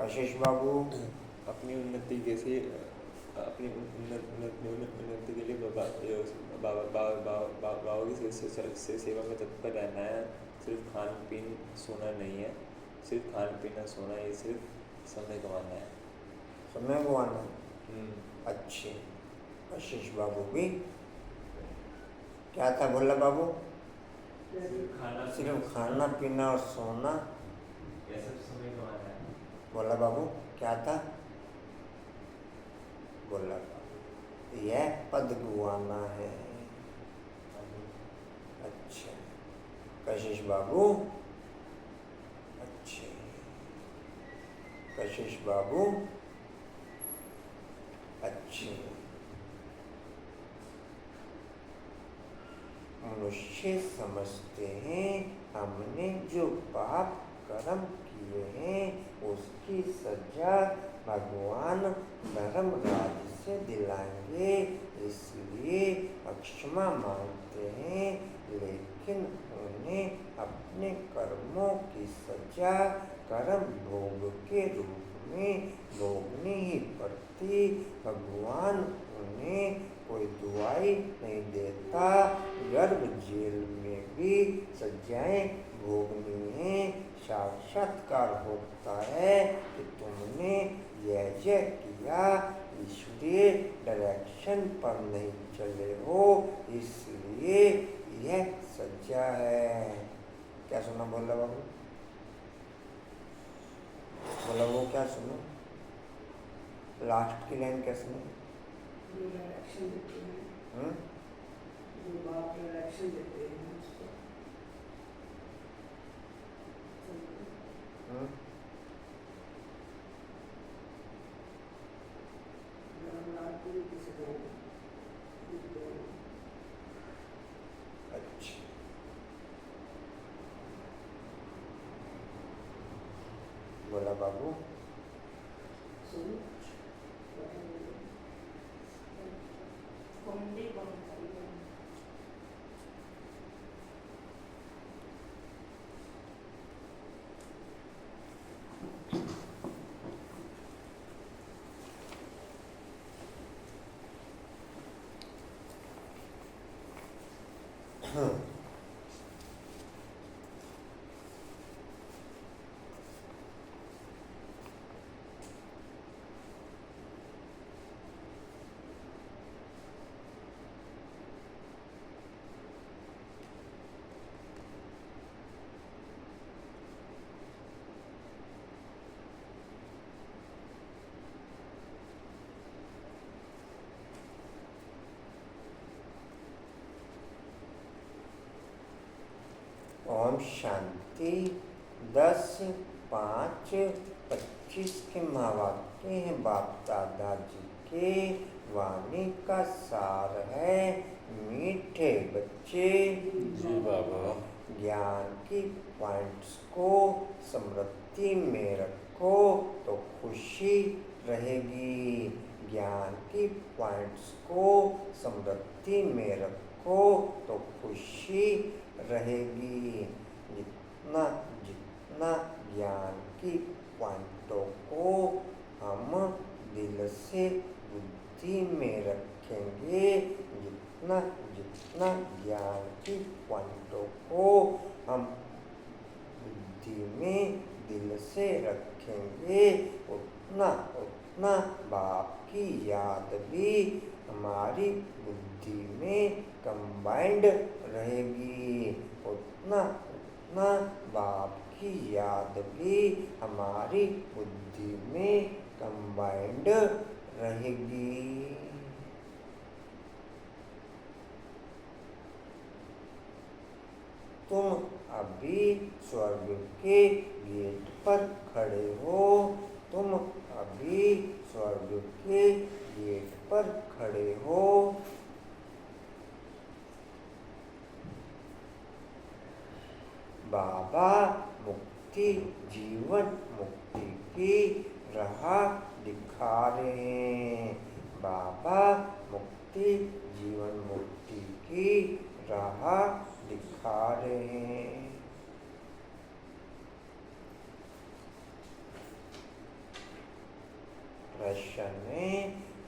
कशिश बाबू अपनी उन्नति कैसे अपनी उन्नति के लिए बाबा की सेवा में तत्पर रहना है। सिर्फ खान पीन सोना नहीं है, सिर्फ खान पीना सोना, ये सिर्फ समय गंवाना है। समय गंवाना? अच्छे कशिश बाबू भी क्या था बोला बाबू? सिर्फ खाना पीना और सोना, ये सब समय गंवाना है। बोला बाबू क्या था? बोला यह पद गंवाना है। अच्छा कशिश बाबू, अच्छे कशिश बाबू, अच्छे मनुष्य समझते हैं हमने जो पाप कर्म किए हैं उसकी सजा भगवान धर्मराज से दिलाएंगे, इसलिए क्षमा मांगते हैं। लेकिन उन्हें अपने कर्मों की सजा कर्म भोग के रूप में भोगनी ही पड़ती। भगवान उन्हें कोई दुआई नहीं देता। गर्भ जेल में भी सजाएं भोगनी है। साक्षात्कार होता है कि तुमने यह किया, ईश्वरीय डायरेक्शन पर नहीं चले हो, इसलिए यह सजा है। क्या सुना बोला बाबू? बोला वो क्या सुना? लास्ट की लाइन क्या सुनी? डायरेक्शन देते हैं, जो बाप डायरेक्शन देते हैं उसको। अच्छा बोला बाबू ओम शांति। 10-5-25 के महावाक्य हैं बाप दादा जी के वाणी का सार है। मीठे बच्चे जी बाबा, ज्ञान की पॉइंट्स को स्मृति में रखो तो खुशी रहेगी। ज्ञान की पॉइंट्स को स्मृति में रखो तो खुशी रहेगी। जितना जितना ज्ञान की पॉइंटों को हम दिल से बुद्धि में रखेंगे, जितना जितना ज्ञान की पॉइंटों को हम बुद्धि में दिल से रखेंगे, उतना उतना बाप की याद भी हमारी बुद्धि में कंबाइंड रहेगी। उतना उतना बाप की याद भी हमारी बुद्धि में कंबाइंड रहेगी। तुम अभी स्वर्ग के गेट पर खड़े हो। तुम अभी स्वर्ग के गेट पर खड़े हो। बाबा मुक्ति जीवन मुक्ति की राह दिखा रहे हैं। बाबा मुक्ति जीवन मुक्ति की राह दिखा रहे हैं। रक्षा ने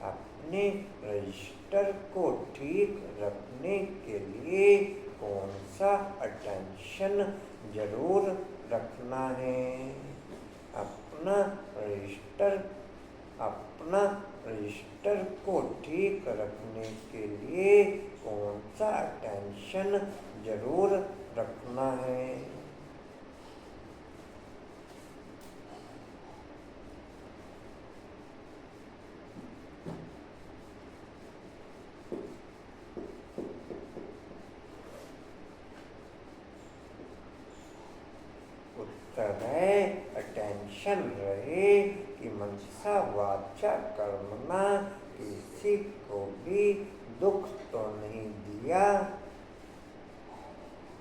अपने रजिस्टर को ठीक रखने के लिए कौन सा अटेंशन जरूर रखना है? अपना रजिस्टर को ठीक रखने के लिए कौन सा अटेंशन जरूर रखना है? उत्तर है अटेंशन रहे कि मनसा वाचा कर्मणा किसी को भी दुख तो नहीं दिया।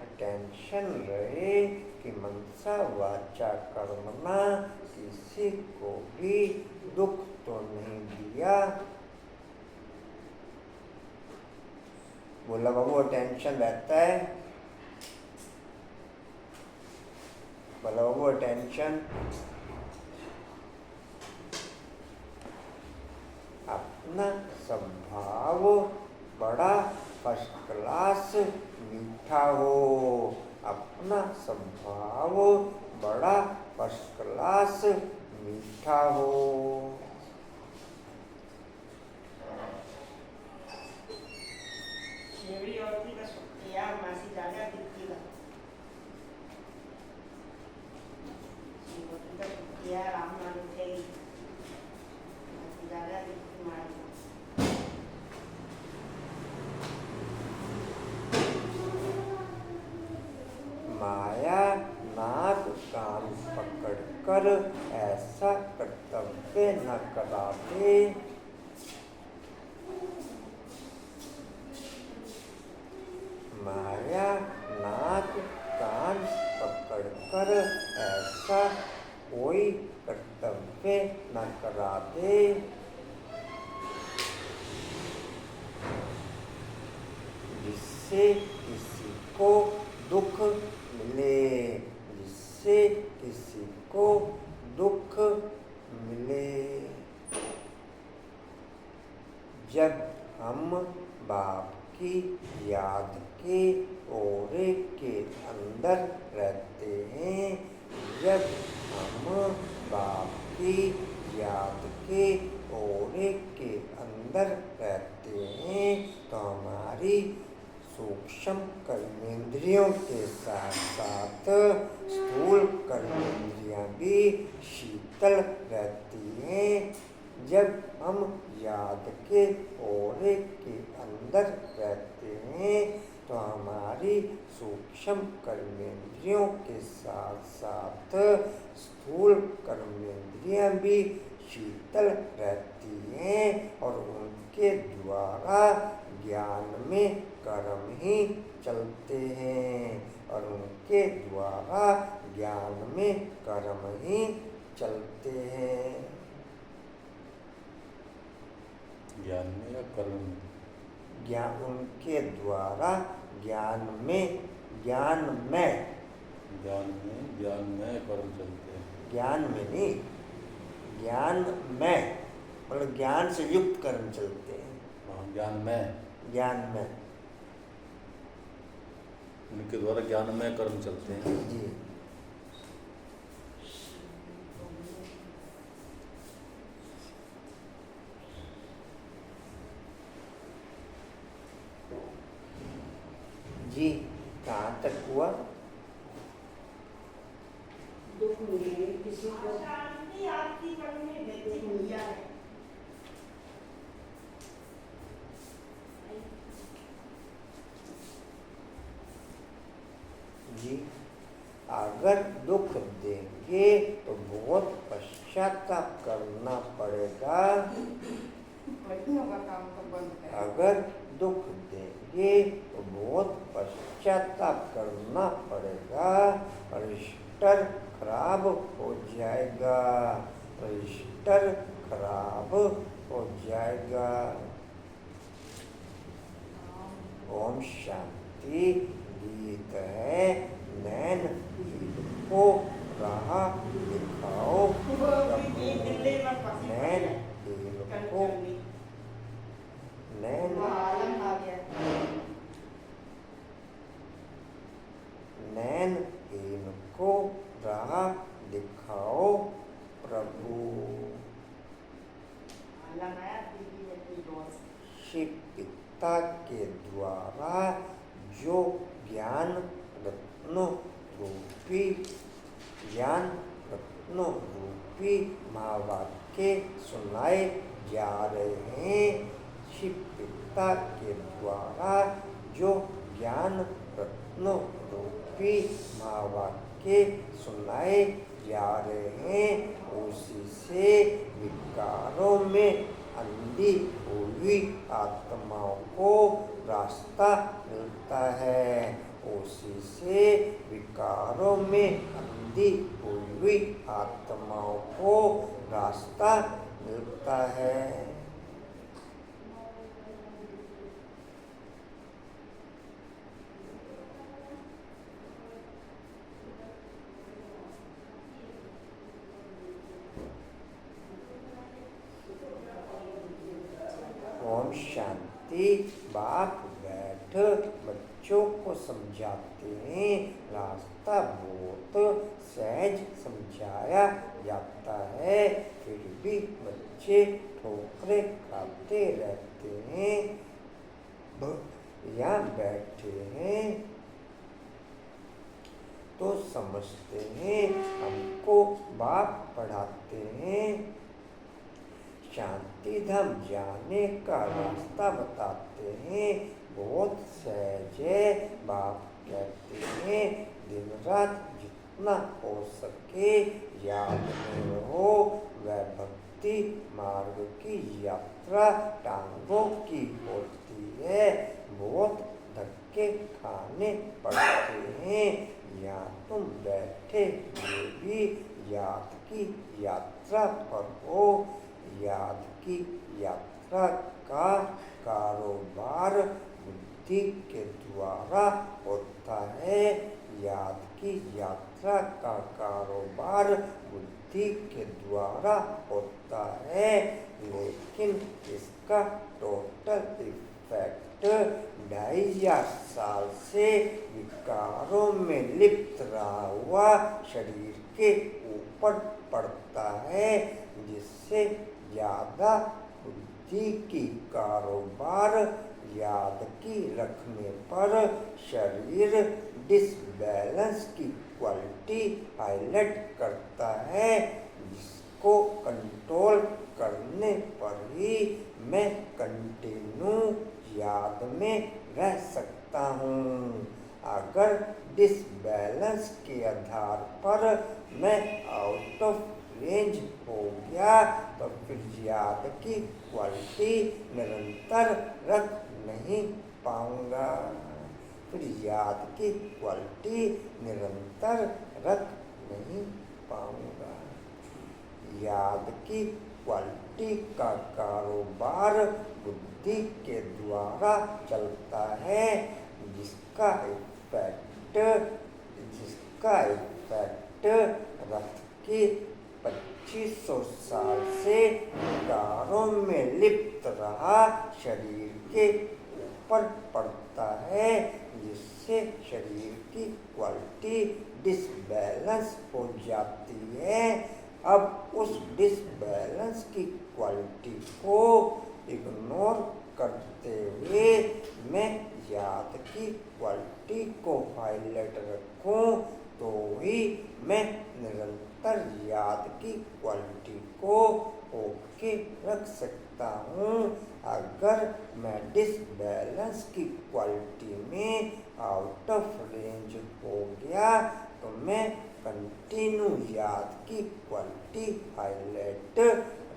अटेंशन रहे कि मनसा वाचा कर्मणा किसी को भी दुख तो नहीं दिया। बोला बाबू अटेंशन रहता है? बोला बाबू अटेंशन। अपना स्वभाव बड़ा फर्स्ट क्लास मीठा हो। अपना स्वभाव बड़ा फर्स्ट क्लास मीठा हो। शेवड़ी औरती का शुक्रिया मासी दादा दिखती का शुक्रिया राम नाम उठेगी मासी दादा दिखती मारी माया नाक कान पकड़कर ऐसा कर्तव्य न कराते। माया नाक कान पकड़कर ऐसा कोई कर्तव्य न कराते। जिससे किसी को दुख मिले। जिससे किसी को दुख मिले। जब हम बाप की याद के ओरे के अंदर रहते हैं। जब हम बाप की याद के ओरे के अंदर रहते हैं तो हमारी सूक्ष्म कर्मेंद्रियों के साथ साथ स्थूल कर्मेंद्रियां भी शीतल रहती हैं। जब हम याद के ओरे के अंदर रहते हैं तो हमारी सूक्ष्म कर्मेंद्रियों के साथ साथ स्थूल कर्मेंद्रियां भी शीतल रहती हैं और उनके द्वारा ज्ञान में कर्म ही चलते हैं। और उनके द्वारा ज्ञान में कर्म ही चलते हैं। ज्ञान में या कर्म में? ज्ञान उनके द्वारा ज्ञान में कर्म चलते हैं। ज्ञान में नहीं, ज्ञान में मतलब ज्ञान से युक्त कर्म चलते हैं। हाँ, ज्ञान में उनके द्वारा ज्ञान में कर्म चलते हैं। जी। जी, कहाँ तक हुआ? दुख मिले किसी को आपकी दुख मिल जाए। जी, अगर दुख देंगे तो बहुत पश्चाताप करना पड़ेगा। अगर दुख देंगे तो बहुत पश्चाताप करना पड़ेगा। रजिस्टर खराब हो जाएगा। रजिस्टर खराब हो जाएगा। ओम शांति। गीत है नैन को राह दिखाओ प्रभु। नैन दिखाओ प्रभु। शिव पिता के द्वारा जो ज्ञान रत्नों रूपी महावाक्य सुनाए जा रहे हैं। शिव पिता के द्वारा जो ज्ञान रत्नों रूपी महावाक्य सुनाए जा रहे हैं, उसी से विकारों में अंधी हुई आत्माओं को रास्ता मिलता है। उसी से विकारों में अंधी हुई आत्माओं को रास्ता मिलता है। ओम शांति। बाप बैठ बच्चों को समझाते हैं। रास्ता बहुत सहज समझाया जाता है, फिर भी बच्चे ठोकरें खाते रहते हैं। यहाँ बैठे हैं तो समझते हैं, हमको बाप पढ़ाते हैं। शांति धाम जाने का रास्ता बताते हैं, बहुत सहज है। बाप कहते हैं, दिन रात जितना हो सके याद में रहो। वह भक्ति मार्ग की यात्रा टांगों की होती है, बहुत धक्के खाने पड़ते हैं। यहाँ तुम बैठे हुए भी याद की यात्रा पर हो। याद की यात्रा का कारोबार बुद्धि के द्वारा होता है। याद की यात्रा का कारोबार बुद्धि के द्वारा होता है, लेकिन इसका टोटल इफेक्ट 2500 साल से विकारों में लिप्त रहा हुआ शरीर के ऊपर पड़ता है, जिससे ज्यादा बुद्धि की कारोबार याद की रखने पर शरीर डिसबैलेंस की क्वालिटी हाईलाइट करता है, जिसको कंट्रोल करने पर ही मैं कंटिन्यू याद में रह सकता हूँ। अगर डिसबैलेंस के आधार पर मैं आउट ऑफ रेंज हो गया तो फिर याद की क्वालिटी निरंतर रख नहीं पाऊंगा। फिर याद की क्वालिटी निरंतर रख नहीं पाऊंगा। याद की क्वालिटी का कारोबार बुद्धि के द्वारा चलता है, जिसका इफेक्ट रथ की 2500 साल से विकारों में लिप्त रहा शरीर के ऊपर पड़ता है, जिससे शरीर की क्वालिटी डिसबैलेंस हो जाती है। अब उस डिसबैलेंस की क्वालिटी को इग्नोर करते हुए मैं याद की क्वालिटी को हाईलाइट रखूं, तो ही मैं निरंतर याद की क्वालिटी को ओके रख सकता हूँ। अगर मैं डिसबैलेंस की क्वालिटी में आउट ऑफ रेंज हो गया तो मैं कंटिन्यू याद की क्वालिटी हाईलाइट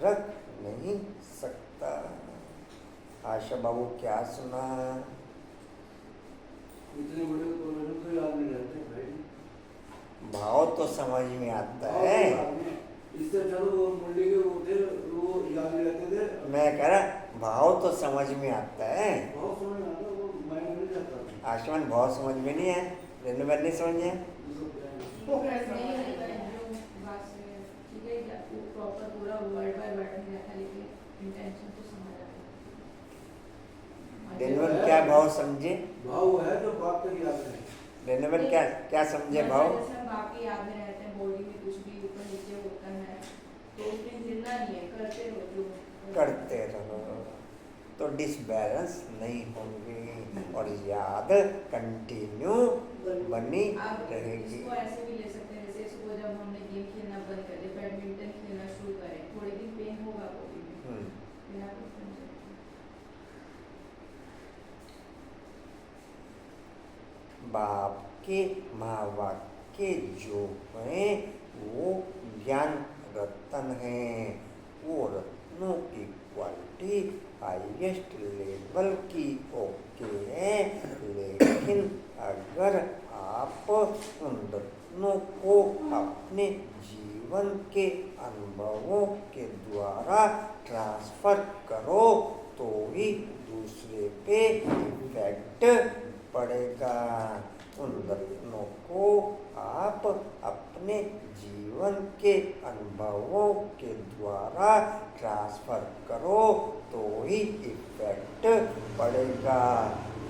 रख नहीं सकता। आशा बाबू क्या सुना? इतने बड़े तो याद नहीं रहते भाई। भाव तो समझ में आता है। इससे चलो वो मुंडी के वो याद नहीं रहते थे। मैं कह रहा भाव तो समझ में आता है। भाव समझ में आता, वो माइंड में नहीं जाता। आसमान भाव समझ में नहीं है, रेनू बात नहीं समझ है। रेनूबन क्या भाव समझे? भाव है जो बात तक याद रहे। रेनूबन क्या क्या समझे भाव? बाकी याद में रहते हैं, बॉडी में कुछ भी डिसबैलेंस नहीं होंगे और याद कंटिन्यू बनी आप रहेगी। इसको ऐसे भी ले सकते हैं, जैसे सुबह जब हमने गेम खेलना बंद कर दिया, बैडमिंटन खेलना शुरू करें, थोड़े दिन पेन होगा बॉडी में, फिर आप उसको समझ सकते हैं। बाप के माँ बाप के जो हैं वो ज्ञान रत्न हैं, वो रत्नों की क्वालिटी हाईएस्ट लेवल की ओके है, लेकिन अगर आप उन रत्नों को अपने जीवन के अनुभवों के द्वारा ट्रांसफर करो तो ही दूसरे पे इफेक्ट पड़ेगा। उन रत्नों को आप अपने जीवन के अनुभवों के द्वारा ट्रांसफर करो तो ही इफेक्ट पड़ेगा।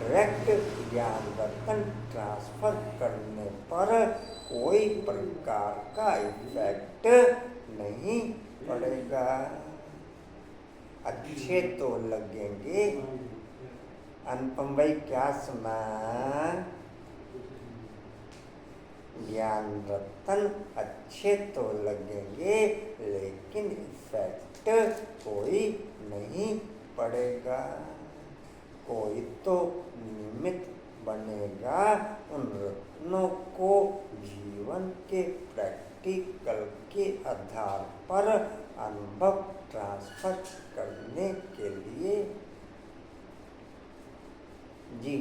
डायरेक्ट ज्ञान रत्न ट्रांसफर करने पर कोई प्रकार का इफेक्ट नहीं पड़ेगा। अच्छे तो लगेंगे। अनुपम भाई क्या सुना? ज्ञान रत्न अच्छे तो लगेंगे लेकिन इफेक्ट कोई नहीं पड़ेगा। कोई तो निमित्त बनेगा उन रत्नों को जीवन के प्रैक्टिकल के आधार पर अनुभव ट्रांसफर करने के लिए। जी,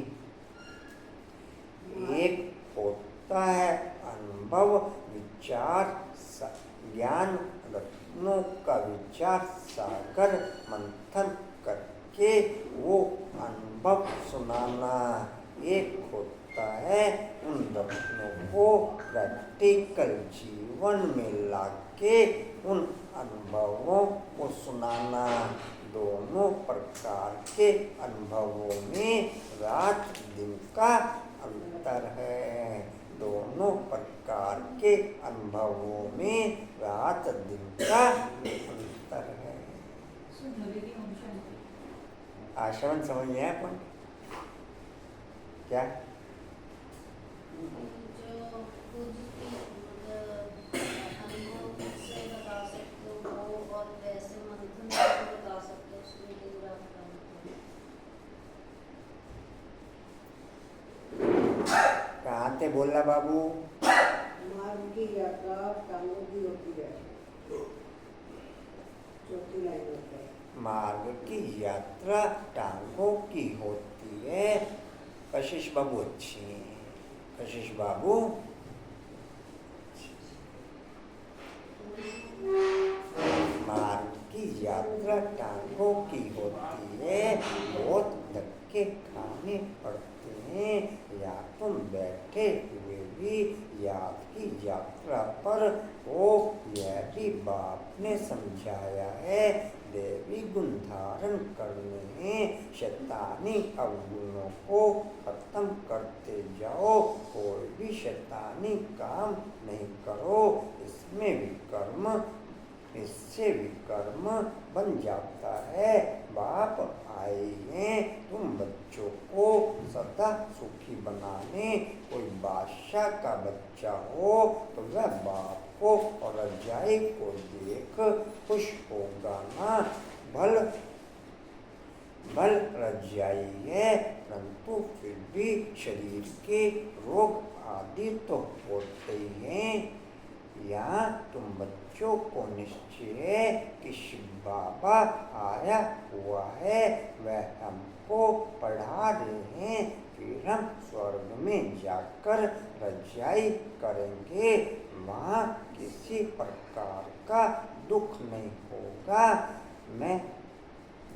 एक होता है अनुभव विचार ज्ञान रत्नों का विचार सागर मंथन करके वो अनुभव सुनाना। एक होता है उन रत्नों को प्रैक्टिकल जीवन में लाके उन अनुभवों को सुनाना। दोनों प्रकार के अनुभवों में रात दिन का अंतर है। दोनों प्रकार के अनुभवों में रात दिन का अंतर है। आश्रम समझ में आया अपन क्या? कहाँ थे बोलना बाबू? मार्ग की यात्रा टांगों की होती है। चौथी लाइन होता है। मार्ग की यात्रा टांगों की होती है। कशिश बाबू अच्छी हैं। कशिश बाबू मार्ग की यात्रा टांगों की होती है। बहुत धक्के खाने पड़ते हैं। या तुम बैठे हुए भी याद की यात्रा पर हो, यह भी बाप ने समझाया है। देवी गुण धारण करने हैं। शैतानी अवगुणों को खत्म करते जाओ। कोई भी शैतानी काम नहीं करो। इसमें विकर्म इससे विकर्म बन जाता है। बाप आए हैं तुम बच्चों को सदा सुखी बनाने। कोई बादशाह का बच्चा हो तो वह बाप को और रजाई को देख खुश होगा ना। भल रजाई है, परंतु फिर भी शरीर के रोग आदि तो होते ही हैं। यहाँ तुम बच्चों को निश्चय है कि शिव बाबा आया हुआ है, वह हमको पढ़ा रहे हैं। फिर हम स्वर्ग में जाकर रजाई करेंगे। वहाँ किसी प्रकार का दुख नहीं होगा। मैं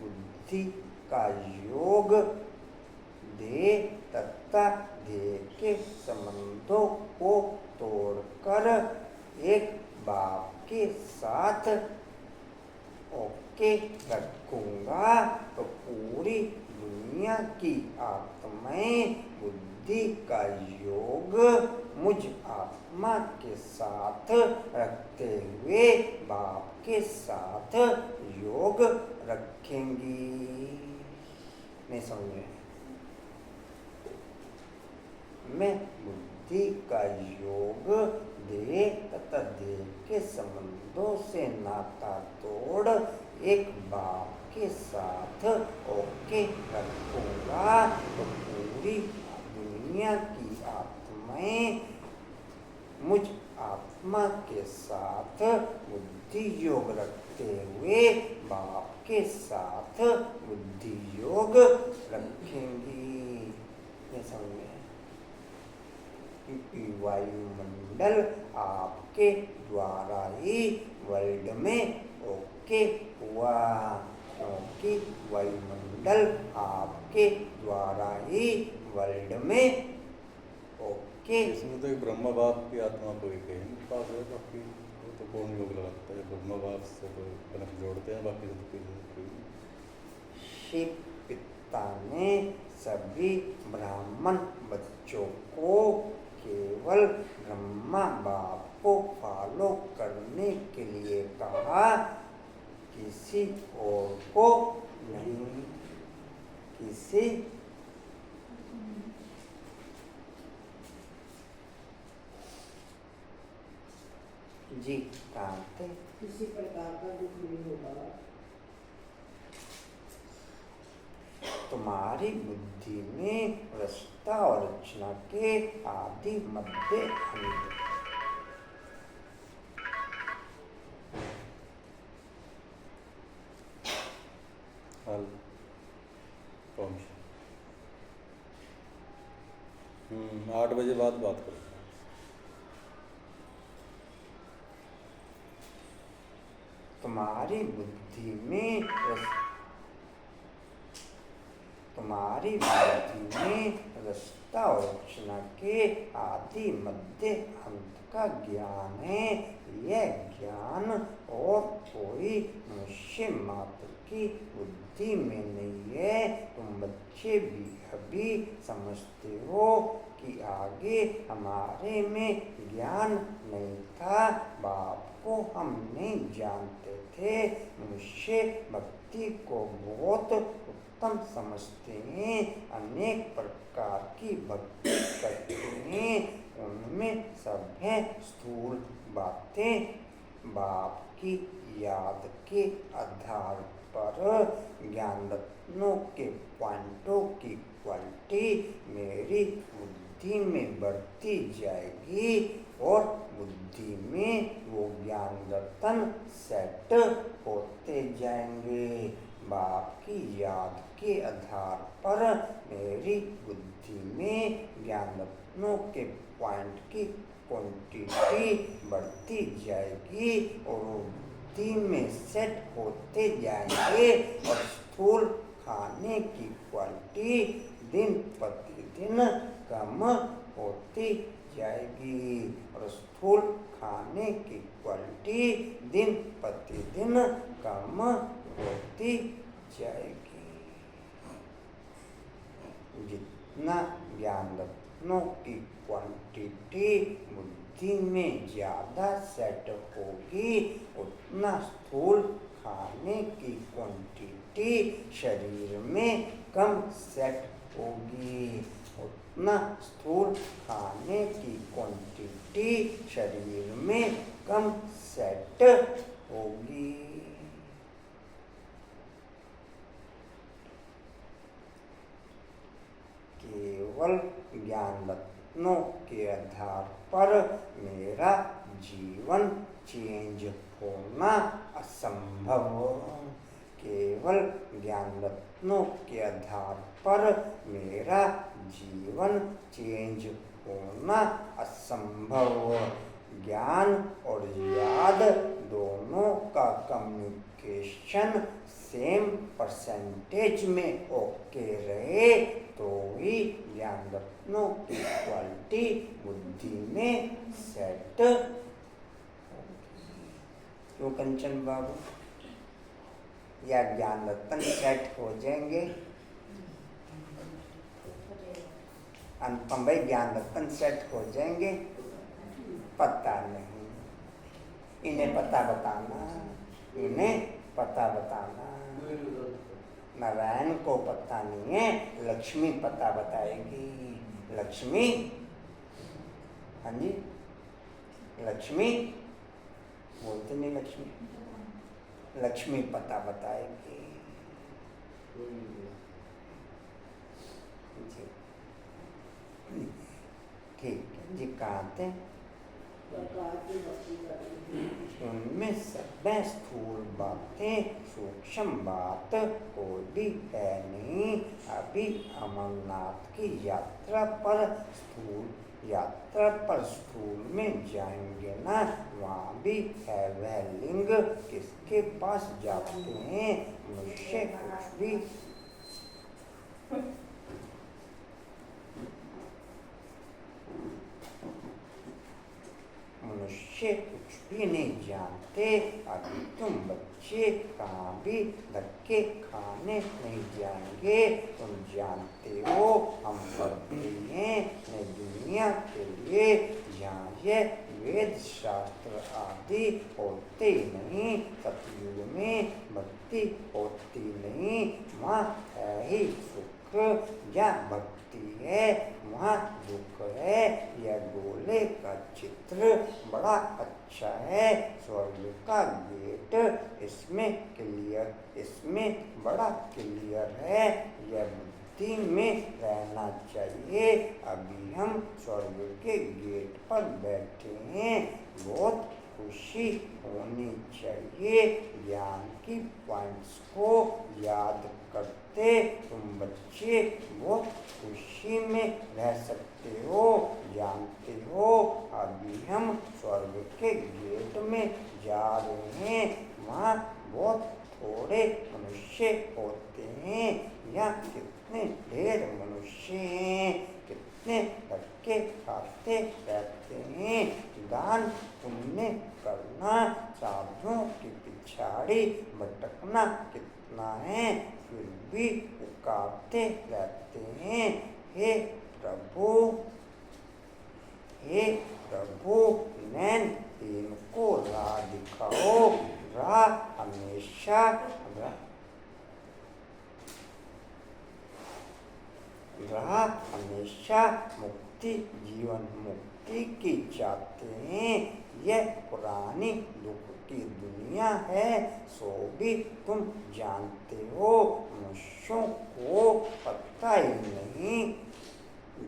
बुद्धि का योग दे तथा ध्येय के संबंधों को तोड़कर एक बाप के साथ ओके रखूंगा तो पूरी दुनिया की आत्माएं बुद्धि का योग मुझ आत्मा के साथ रखते हुए बाप के साथ योग रखेंगी। नहीं समझ में? मैं बुद्धि का योग देह तथा देह के संबंधों से नाता तोड़ एक बाप के साथ ओके रखूंगा तो पूरी दुनिया की आत्माएं मुझ आत्मा के साथ बुद्धि योग रखते हुए बाप के साथ बुद्धि योग रखेंगी। ये समझ में? क्योंकि वायुमंडल आपके द्वारा ही वर्ल्ड में ओके हुआ, क्योंकि वायुमंडल आपके द्वारा ही वर्ल्ड में ओके। इसमें तो एक ब्रह्म बाप की आत्मा को ही कहें पास है, बाकी वो तो कौन योग लगाता है? ब्रह्म बाप से तो कनेक्ट जोड़ते हैं, बाकी तो कोई शिव पिता ने सभी ब्राह्मण बच्चों को केवल ब्रह्मा बाप को फॉलो करने के लिए कहा, किसी और को नहीं। किसी जी कहते किसी प्रकार का दुख नहीं होगा। तुम्हारी बुद्धि में रचता और रचना के आदि मध्य अंत हाल 8 बजे बाद बात करते हैं। तुम्हारी बुद्धि में रचता और रचना के आदि मध्य अंत का ज्ञान है। यह ज्ञान और कोई मनुष्य मात्र की बुद्धि में नहीं है। तुम बच्चे भी अभी समझते हो कि आगे हमारे में ज्ञान नहीं था, बाप को हम नहीं जानते थे। मनुष्य भक्ति को बहुत उत्तम समझते हैं, अनेक प्रकार की भक्ति करते हैं, उनमें सब है स्थूल बातें। बाप की याद के आधार पर ज्ञान रत्नों के पॉइंटों की क्वालिटी मेरी बुद्धि में बढ़ती जाएगी और बुद्धि में वो ज्ञान रत्न सेट होते जाएंगे। बाप की याद के आधार पर मेरी बुद्धि में ज्ञान रत्नों के पॉइंट की क्वांटिटी बढ़ती जाएगी और बुद्धि में सेट होते जाएंगे और स्थूल खाने की क्वालिटी दिन प्रतिदिन कम होती जाएगी और स्थूल खाने की क्वालिटी दिन प्रतिदिन कम होती जाएगी। जितना ज्ञान रत्नों की क्वांटिटी बुद्धि में ज़्यादा सेट होगी, उतना स्थूल खाने की क्वांटिटी शरीर में कम सेट होगी। उतना स्थूल खाने की क्वांटिटी शरीर में कम सेट होगी। केवल ज्ञान रत्नों के आधार पर मेरा जीवन चेंज होना असंभव। केवल ज्ञान रत्नों के आधार पर मेरा जीवन चेंज होना असंभव। ज्ञान और याद दोनों का कम्युनिकेशन सेम परसेंटेज में ओके रहे तो ही ज्ञान रत्नों की क्वालिटी बुद्धि में सेट क्यों कंचन बाबू? या ज्ञान रत्न सेट हो जाएंगे? अनुपम भाई ज्ञान रत्न सेट हो जाएंगे? पता नहीं, इन्हें पता बताना, इन्हें पता बताना। नारायण को पता नहीं है, लक्ष्मी पता बताएगी। लक्ष्मी, हाँ जी, लक्ष्मी बोलते नहीं, लक्ष्मी, लक्ष्मी पता बताएगी जी। ठीक है जी, कहाँ थे? प्रकार की भक्ति करनी। उनमें सब स्थूल बातें, सूक्ष्म बात कोई भी है नहीं। अभी अमरनाथ की यात्रा पर स्थूल में जाएंगे ना, वहाँ भी है वह लिंग। किसके पास जाते हैं? मनुष्य कुछ भी मनुष्य कुछ भी नहीं जानते। अभी तुम बच्चे कहाँ भी धक्के खाने नहीं जाएंगे। तुम जानते हो हम पढ़ते हैं नई दुनिया के लिए, जहाँ यह वेद शास्त्र आदि होते नहीं। सतयुग में भक्ति होती नहीं, वहाँ है ही सुख। या भक्ति है वहाँ दुख है। यह गोले का चित्र बड़ा अच्छा है, स्वर्ग का गेट इसमें बड़ा क्लियर है। यह बुद्धि में रहना चाहिए। अभी हम स्वर्ग के गेट पर बैठे हैं, बहुत खुशी होनी चाहिए। ज्ञान की पॉइंट्स को याद करते तुम बच्चे बहुत खुशी में रह सकते हो। जानते हो अभी हम स्वर्ग के गेट में जा रहे हैं, वहाँ बहुत थोड़े मनुष्य होते हैं। यहाँ कितने ढेर मनुष्य हैं, कितने धक्के खाते रहते हैं। दान पुण्य करना, साधुओं की पिछाड़ी भटकना कितना है, फिर भी पुकारते रहते हैं, हे प्रभु नैन इनको राह दिखाओ। राह हमेशा मुक्ति, जीवन मुक्ति की चाहते हैं। यह पुरानी दुख की दुनिया है, सो भी तुम जानते हो। मनुष्यों को पता ही नहीं।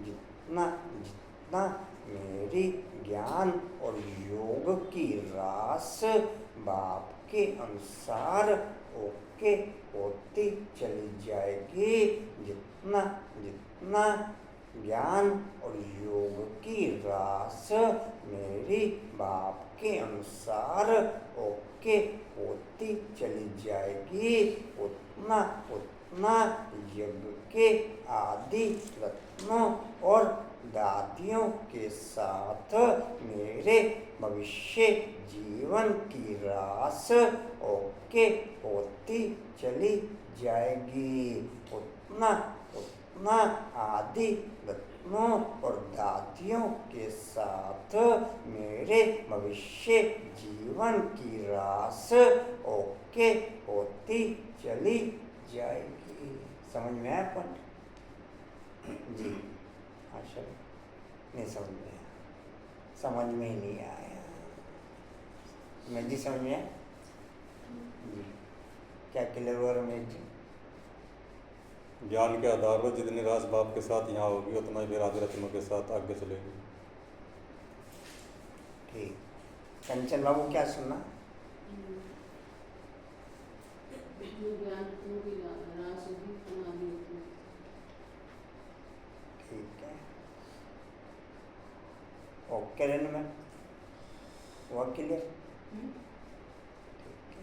जितना मेरी ज्ञान और योग की रास बाप के अनुसार ओके होती चली जाएगी। जितना ज्ञान और योग की रास मेरी बाप के अनुसार ओके होती चली जाएगी, उतना यज्ञ के आदि रत्नों और दादियों के साथ मेरे भविष्य जीवन की रास ओके होती चली जाएगी। उतना आदि रत्नों और दादियों के साथ मेरे भविष्य जीवन की रास ओके होती चली जाएगी। समझ में आया पॉइंट जी? आशा नहीं समझ में आया, समझ में ही नहीं आया। मैं जी समझ में आया जी? क्या क्लियर हुआ रमेश जी? ज्ञान के आधार पर जितनी रास बाप के साथ यहाँ होगी, उतना ही फिर आदि रत्नों के साथ आगे चलेगी। ठीक। कंचन बाबू क्या सुना? ठीक है, ओके रेन में हुआ क्लियर? ठीक है,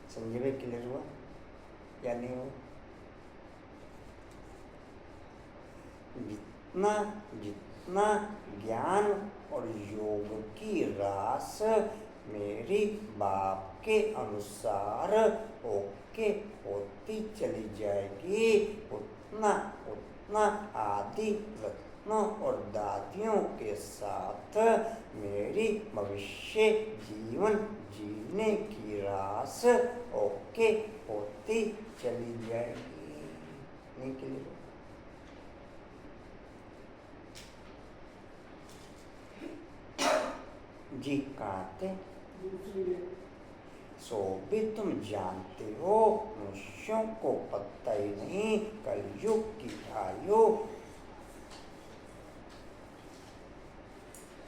संजय भाई क्लियर हुआ या नहीं हुआ? जितना ज्ञान और योग की रास मेरी बाप के अनुसार ओके होती चली जाएगी, उतना आदि रत्नों और दादियों के साथ मेरी भविष्य जीवन जीने की रास ओके होती चली जाएगी। निकले जी कहते दूसरी है सो भी तुम जानते हो मनुष्यों को पता ही नहीं कलयुग की आयु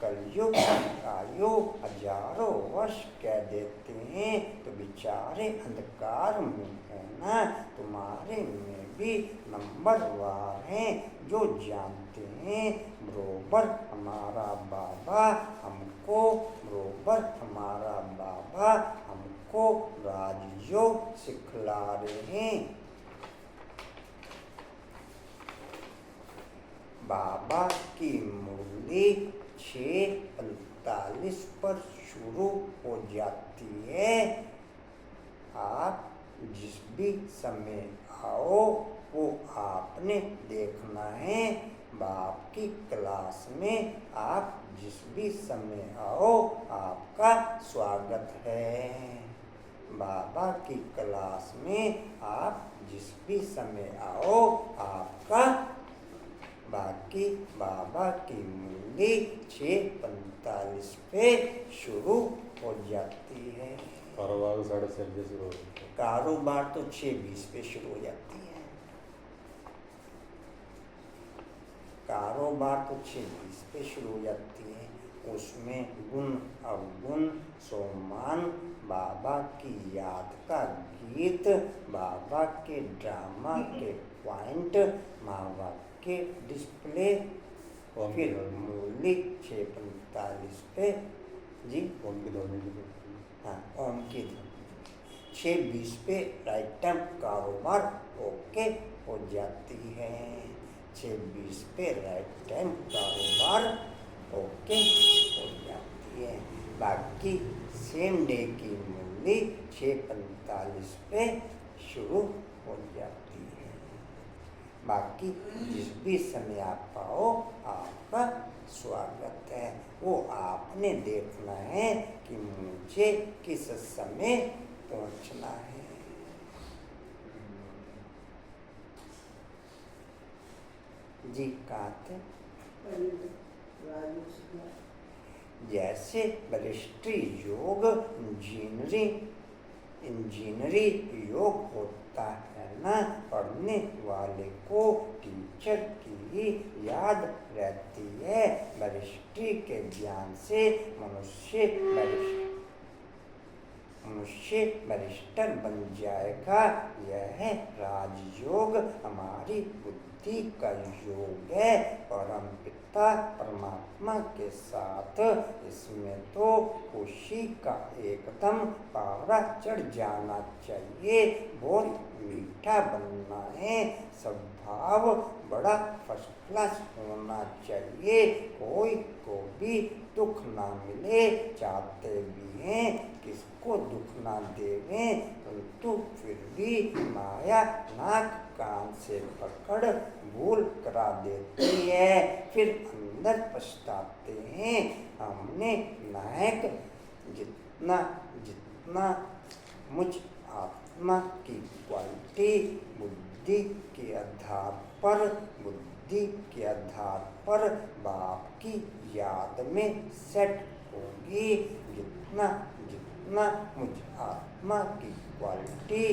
कलयुग की आयु हजारों वर्ष कह देते हैं तो बेचारे अंधकार में है ना। तुम्हारे में भी नंबरवार हैं जो जानते हैं बरोबर हमारा बाबा हमको बरोबर हमारा बाबा हमको राजयोग सिखला रहे हैं। बाबा की मुरली 6:45 पर शुरू हो जाती है। आप जिस भी समय आओ वो आपने देखना है। बाप की क्लास में आप जिस भी समय आओ आपका स्वागत है। बाबा की क्लास में आप जिस भी समय आओ आपका बाकी बाबा की मुरली 6:45 पे शुरू हो जाती है। कारोबार 6:30 बजे शुरू होता है। कारोबार तो 6:20 पे शुरू हो जाती है। कारोबार तो 6:20 पे शुरू हो जाती है। उसमें गुण अवगुण सोमान बाबा की याद का गीत बाबा के ड्रामा के पॉइंट बाबा के डिस्प्ले फिर मुरली 6:45 पे जी ओम की ध्वनि हाँ ओम की ध्वनि 6:20 पे राइट टाइम कारोबार ओके हो जाती है। 6:20 पे राइट टाइम कारोबार ओके हो जाती है। बाकी सेम डे की मुरली 6:45 पे शुरू हो जाती है। बाकी जिस भी समय आप पाओ आपका स्वागत है। वो आपने देखना है कि मुझे किस समय पहुंचना है। जी कहते जैसे बलिष्ठी योग इंजीनियरी योग होता है ना। पढ़ने वाले को टीचर की ही याद रहती है। बलिष्ठी के ज्ञान से मनुष्य बैरिस्टर बन जाएगा। यह राजयोग हमारी बुद्धि का योग है। परम पिता परमात्मा के साथ इसमें तो खुशी का एकदम पारा चढ़ जाना चाहिए। बहुत मीठा बनना है। स्वभाव बड़ा फर्स्ट क्लास होना चाहिए। कोई को भी दुख ना मिले चाहते भी हैं किसको दुख ना देवें परंतु फिर भी माया नाक कान से पकड़ भूल करा देती है। फिर अंदर पछताते हैं हमने नायक जितना जितना मुझ आत्मा की क्वालिटी बुद्धि के आधार पर बाप की याद में सेट होगी। जितना जितना मुझ आत्मा की क्वालिटी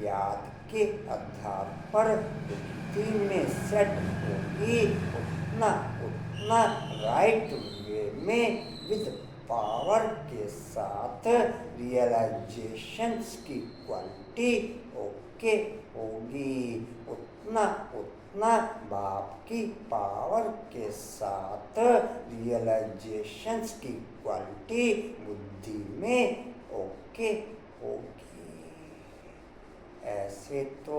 याद के आधार पर बुद्धि में सेट होगी उतना उतना राइट वे में विद पावर के साथ रियलाइजेशंस की क्वालिटी ओके होगी। उतना उतना बाप की पावर के साथ रियलाइजेशंस की क्वालिटी बुद्धि में ओके होगी। ऐसे तो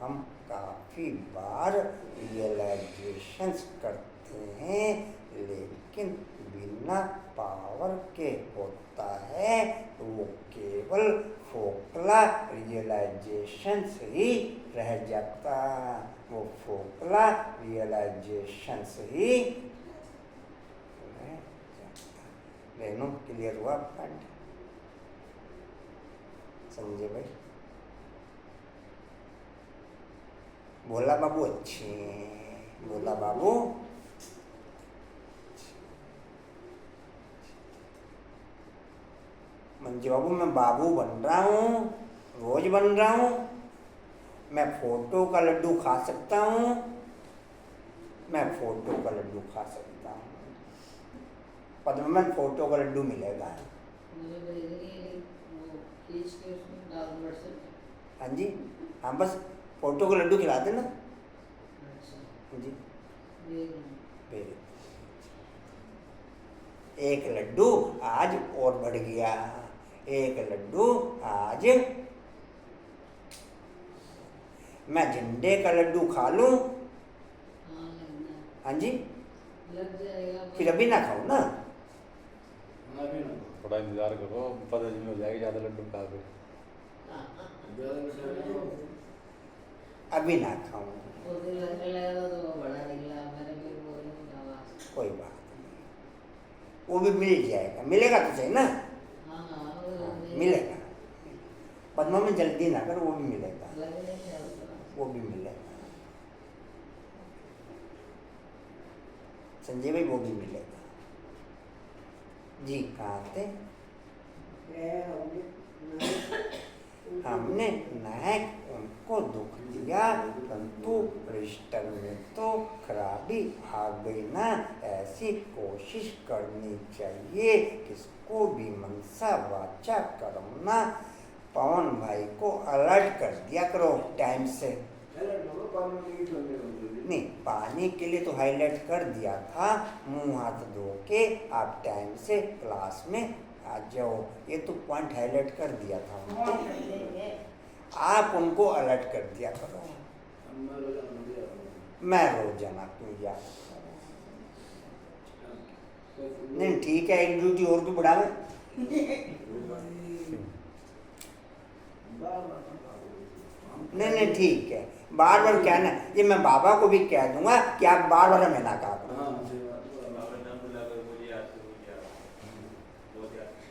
हम काफ़ी बार रियलाइजेशंस करते हैं लेकिन बिना पावर के होता है तो वो केवल फोकला रियलाइजेशंस ही रह जाता। वो फोकला रियलाइजेशंस ही रह जाता। क्लियर हुआ पॉइंट? संजय भाई भोला बाबू अच्छे हैं, भोला बाबू मंजू बाबू मैं बाबू बन रहा हूँ, रोज बन रहा हूँ। मैं फोटो का लड्डू खा सकता हूँ, मैं फोटो का लड्डू खा सकता हूँ। पद्मन फोटो का लड्डू मिलेगा। मुझे भेजनी वो खींच के उसमें डाल व्हाट्सएप। हाँ जी, हाँ बस फोटो का लड्डू खिला देना। अच्छा जी भेज भेज। एक लड्डू आज और बढ़ गया, एक लड्डू आज। मैं झंडे का लड्डू खा लूं? हाँ लगना हाँ जी, लग जाएगा फिर अभी ना खाऊं ना। थोड़ा इंतजार करो, पता नहीं हो जाएगी ज़्यादा लड्डू खा के। अभी ना खाऊं, वो दिन लगने लगा तो वो बड़ा निकला, मैंने भी बोल नहीं आवाज। कोई बात नहीं, वो भी मिल जाएगा। मिलेगा तो सही ना। हाँ हाँ हाँ, मिलेगा। पद्मा में जल्दी ना कर, वो भी मिलेगा, लगने चलता वो भी मिलेगा। संजय भाई वो भी मिलेगा। जी कहाँ थे? हमने नायक उनको दुख दिया, परंतु रजिस्टर में तो खराबी आ गई ना। ऐसी कोशिश करनी चाहिए किसको भी मनसा वाचा करना। पवन भाई को अलर्ट कर दिया करो टाइम से। नहीं, पानी के लिए तो हाईलाइट कर दिया था। मुंह हाथ धो के आप टाइम से क्लास में आ जाओ, ये तो पॉइंट हाईलाइट कर दिया था उनको। आप उनको अलर्ट कर दिया करो। मैं रोजाना क्यों जा। नहीं ठीक है, एक ड्यूटी और भी बढ़ावे। नहीं ठीक है, बार बार कहना, ये मैं बाबा को भी कह दूंगा कि आप बार बार हमें ना कहा करो।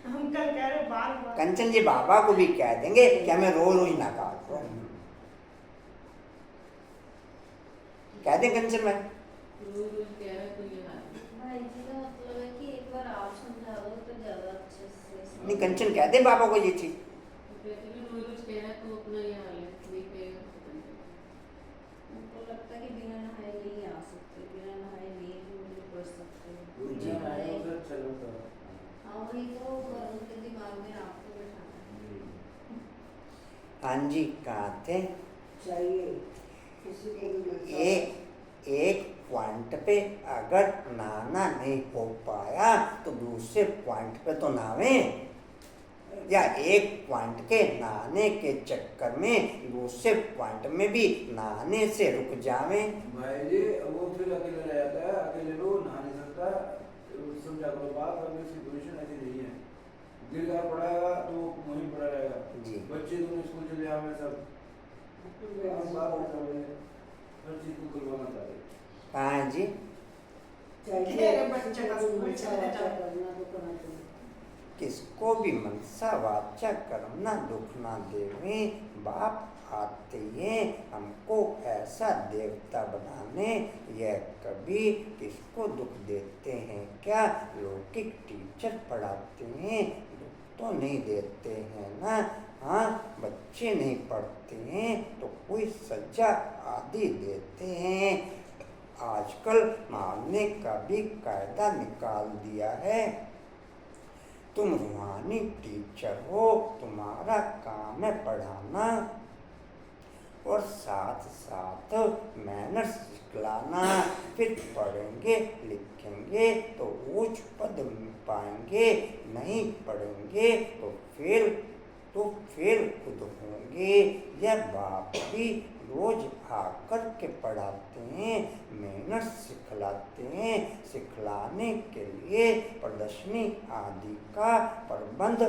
अंकल कह रहे बार बार। कंचन जी बाबा को भी कह देंगे कि हमें रोज रोज ना कहा करो। कह दें कंचन में। रोज कह रहा है तो ये हाल है। भाई जी का मतलब है कि एक बार आप समझा दो तो ज्यादा अच्छे से समझ। नहीं कंचन कह दे बाबा को ये चीज। तो कहते हैं रोज कह रहा है तो अपना ये हाल है, नहीं कहेगा तो पता नहीं। उनको लगता है कि बिना नहाए नहीं आ सकते, बिना नहाए नहीं भी पढ़ सकते। जी। हाँ वही तो उनके दिमाग में आपको बैठाना है। हाँ जी कहाँ थे? चाहिए किसी को भी एक पॉइंट पे अगर नहाना नहीं हो पाया तो दूसरे पॉइंट पे तो नहावे, या एक पॉइंट के नहाने के चक्कर में दूसरे पॉइंट में भी नहाने से रुक जावे। भाई जी वो फिर अकेले रह जाता है, अकेले लो नहा नहीं सकता, समझा करो बात। और इसकी पोजीशन ऐसी नहीं है, गिरदार पड़ाएगा तो वहीं पड़ा रहेगा। जी बच्चे दोनों स्कूल चले आवे सब, हम बात कर रहे हैं, हर चीज को करवाना चाहते हैं। हाँ जी चाहिए बच्चे का स्कूल चले जाओ। करना तो करना चाहिए। किसको भी मनसा वाचा करना दुख ना देवे। बाप आते हैं हमको ऐसा देवता बनाने, यह कभी किसको दुख देते हैं क्या? लौकिक टीचर पढ़ाते हैं, दुख तो नहीं देते हैं ना। हाँ बच्चे नहीं पढ़ते हैं तो कोई सजा आदि देते हैं। आजकल मारने का भी कायदा निकाल दिया है। तुम रूहानी टीचर हो, तुम्हारा काम है पढ़ाना और साथ साथ मैनर्स सिखलाना। फिर पढ़ेंगे लिखेंगे तो ऊंच पद पाएंगे, नहीं पढ़ेंगे तो फेल खुद होंगे। यह बाप भी रोज आकर के पढ़ाते हैं, मेहनत सिखलाते हैं। सिखलाने के लिए प्रदर्शनी आदि का प्रबंध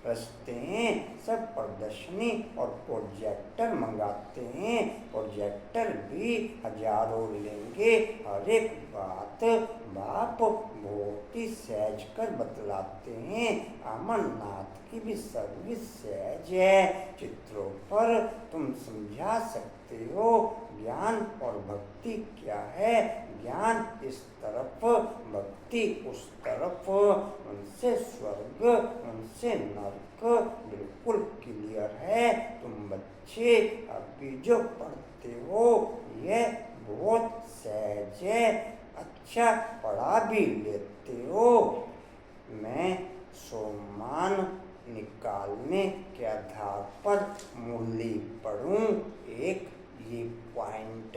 रचते हैं। सब प्रदर्शनी और प्रोजेक्टर मंगाते हैं, प्रोजेक्टर भी हजारों लेंगे। हर एक बात बाप बहुत ही सहज कर बतलाते हैं। अमरनाथ की भी सर्विस सहज है। चित्रों पर तुम समझा सकते हो ज्ञान और भक्ति क्या है। ज्ञान इस तरफ, भक्ति उस तरफ, उनसे स्वर्ग उनसे नरक बिल्कुल क्लियर है। तुम बच्चे अभी जो पढ़ते हो यह बहुत सहज है। अच्छा पढ़ा भी लेते हो। मैं सम्मान निकालने के आधार पर मूल्य पढ़ूं। एक ये पॉइंट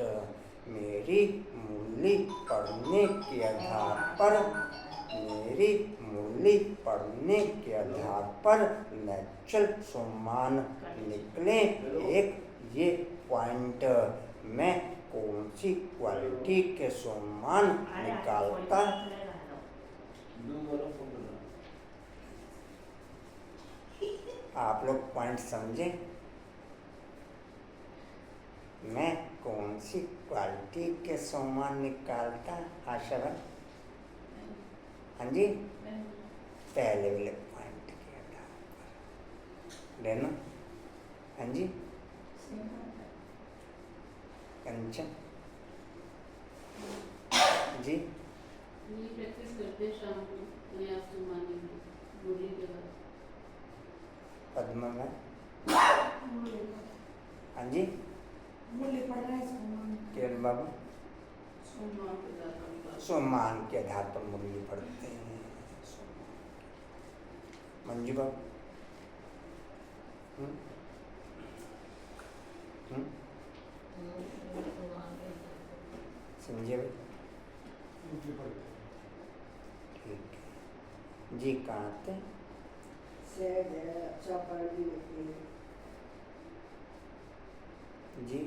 मेरी मूल्य पढ़ने के आधार पर, मेरी मूल्य पढ़ने के आधार पर नेचुरल सम्मान निकले। एक ये पॉइंट मैं कौन सी क्वालिटी के सम्मान निकालता। आप लोग पॉइंट समझे। मैं कौन सी क्वालिटी के सम्मान निकालता। आशा भाई, हाँ जी, पहले वाले पॉइंट के आधार पर लेना। हाँ जी कंचन जी, ये प्रैक्टिस करते हैं शाम को अपने आप सम्मान की बोली के बाद। पद्मा में हाँ जी मूल्य पढ़ रहे हैं सम्मान। किरण बाबू सम्मान के साथ सम्मान के आधार पर मूल्य पढ़ते हैं। मंजू बाबू संजय भाई ठीक है जी। कहाँ थे। सहज है, अच्छा पढ़ भी लेते हैं। जी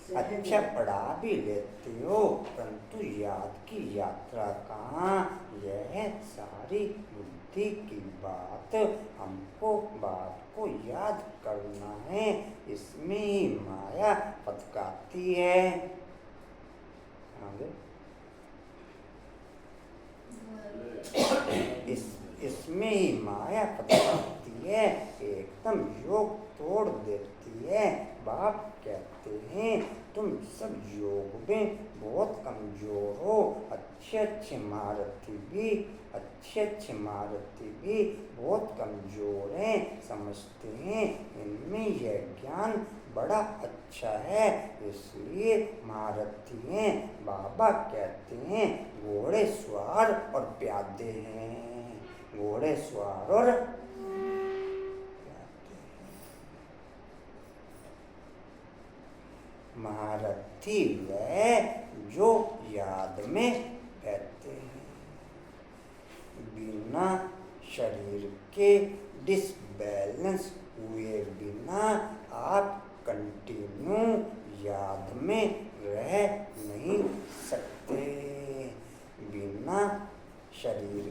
सहज अच्छा है। पढ़ा भी लेते हो परंतु याद की यात्रा कहाँ। यह सारी बुद्धि की बात। हमको बात को याद करना है। इसमें ही माया फटकाती है। आगे इसमें ही माया फटकाती है, एकदम योग तोड़ देती है। बाप कहते हैं तुम सब योग में बहुत कमजोर हो। अच्छे महारथी भी बहुत कमजोर हैं। समझते हैं इनमें यह ज्ञान बड़ा अच्छा है इसलिए महारथी हैं। बाबा कहते हैं घोड़े सवार और प्यादे हैं। घोड़े सवार और महारथी वह जो याद में रहते हैं। बिना शरीर के डिसबैलेंस हुए बिना आप कंटिन्यू याद में रह नहीं सकते। बिना शरीर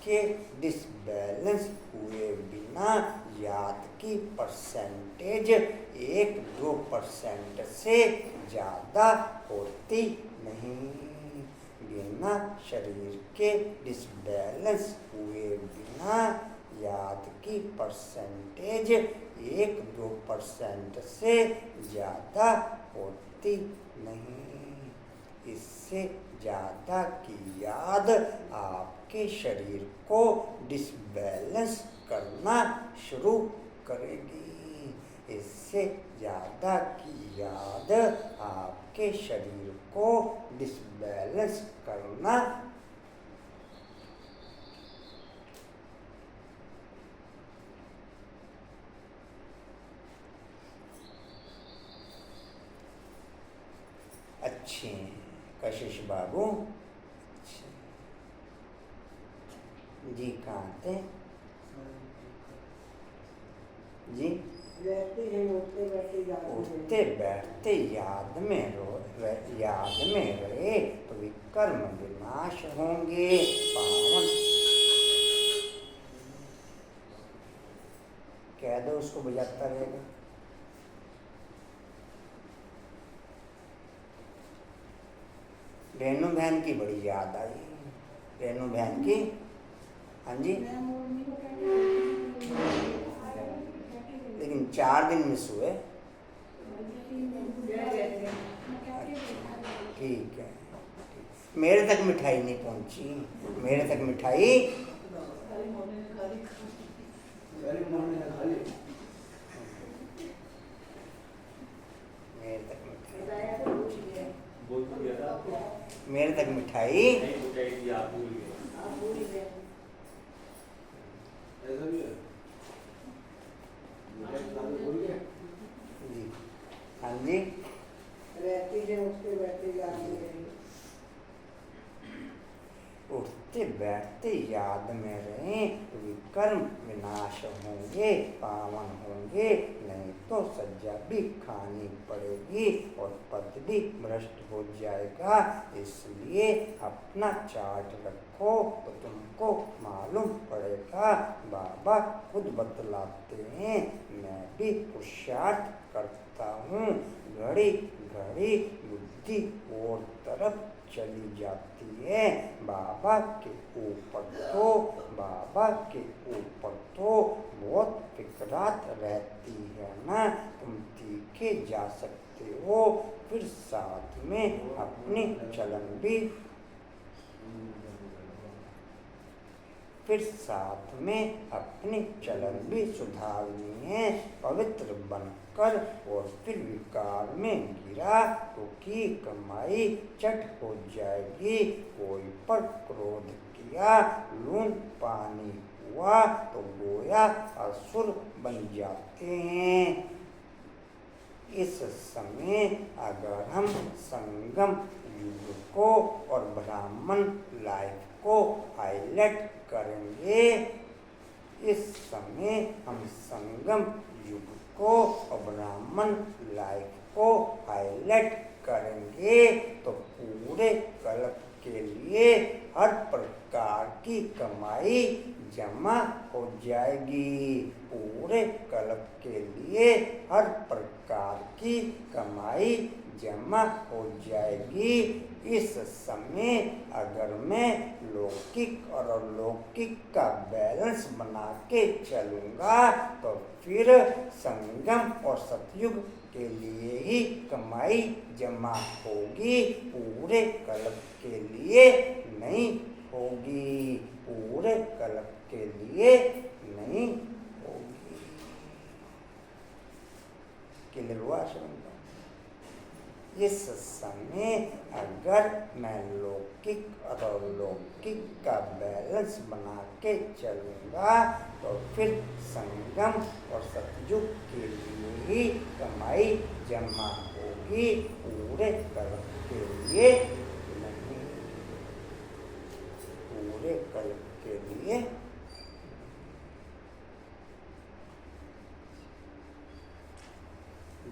के डिसबैलेंस हुए बिना याद की परसेंटेज 1-2% से ज़्यादा होती नहीं। बिना शरीर के डिसबैलेंस हुए बिना याद की परसेंटेज 1-2% से ज़्यादा होती नहीं। इससे ज़्यादा की याद आपके शरीर को डिसबैलेंस करना शुरू करेगी। इससे ज़्यादा की याद आपके शरीर को डिसबैलेंस करना अच्छे हैं। कशिश बाबू जी कहाँ थे जी। रहते हैं उठते बैठते याद में याद में रहे तो विकर्म विनाश होंगे। पावन कह दो, उसको बजाता रहेगा। रेणु बहन की बड़ी याद आई, रेणु बहन की। हाँ जी, लेकिन 4 दिन मिस हुए। ठीक है, मेरे तक मिठाई नहीं पहुंची, मेरे तक मिठाई सारी मोहने ने खा ली। मेरे तक मिठाई, बोल तो दिया था आपको, मेरे तक मिठाई नहीं मिठाई दी आप भूल गए। ऐसा भी है भूल गए। जी। हाँ जी, रहती है उसके बैठे जाती है। उठते बैठते याद में रहे, विकर्म विनाश होंगे, पावन होंगे, नहीं तो सज्जा भी खानी पड़ेगी और पद भी भ्रष्ट हो जाएगा। इसलिए अपना चार्ट रखो तो तुमको मालूम पड़ेगा। बाबा खुद बतलाते हैं, मैं भी पुरुषार्थ करता हूँ। घड़ी घड़ी बुद्धि और तरफ चली जाती है। बाबा के ऊपर तो बहुत फिक्रात रहती है ना। तुम तीखे जा सकते हो, फिर साथ में अपनी चलन भी सुधारनी है। पवित्र बनकर और फिर विकार में गिरा तो की कमाई चट हो जाएगी। कोई पर क्रोध किया, लून पानी हुआ तो गोया असुर बन जाते हैं। इस समय अगर हम संगम युग को और ब्राह्मण लाइफ को हाईलाइट करेंगे, इस समय हम संगम युग को और ब्राह्मण लाइफ को हाईलाइट करेंगे तो पूरे कल्प के लिए हर प्रकार की कमाई जमा हो जाएगी। पूरे कल्प के लिए हर प्रकार की कमाई जमा हो जाएगी। इस समय अगर मैं लौकिक और अलौकिक का बैलेंस बना के चलूँगा तो फिर संगम और सतयुग के लिए ही कमाई जमा होगी, पूरे कल्प के लिए नहीं होगी, पूरे कल्प के लिए नहीं होगी। क्लियर हुआ समझ? इस समय अगर मैं लौकिक और अलौकिक का बैलेंस बना के चलूँगा तो फिर संगम और सतयुग के लिए ही कमाई जमा होगी, पूरे कल्प के लिए नहीं, पूरे कल्प के लिए।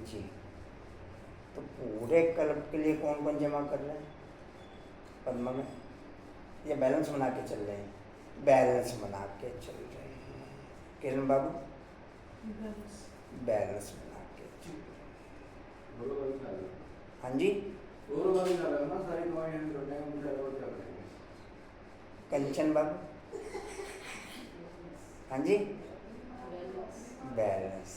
जी, तो पूरे कल्प के लिए कौन कौन जमा कर रहे हैं पद्मा में? ये बैलेंस बना के चल रहे हैं, बैलेंस बना के चल रहे हैं। किरण बाबू बैलेंस बना के चल रहे हैं। हाँ जी, कंचन बाबू। हाँ जी, बैलेंस।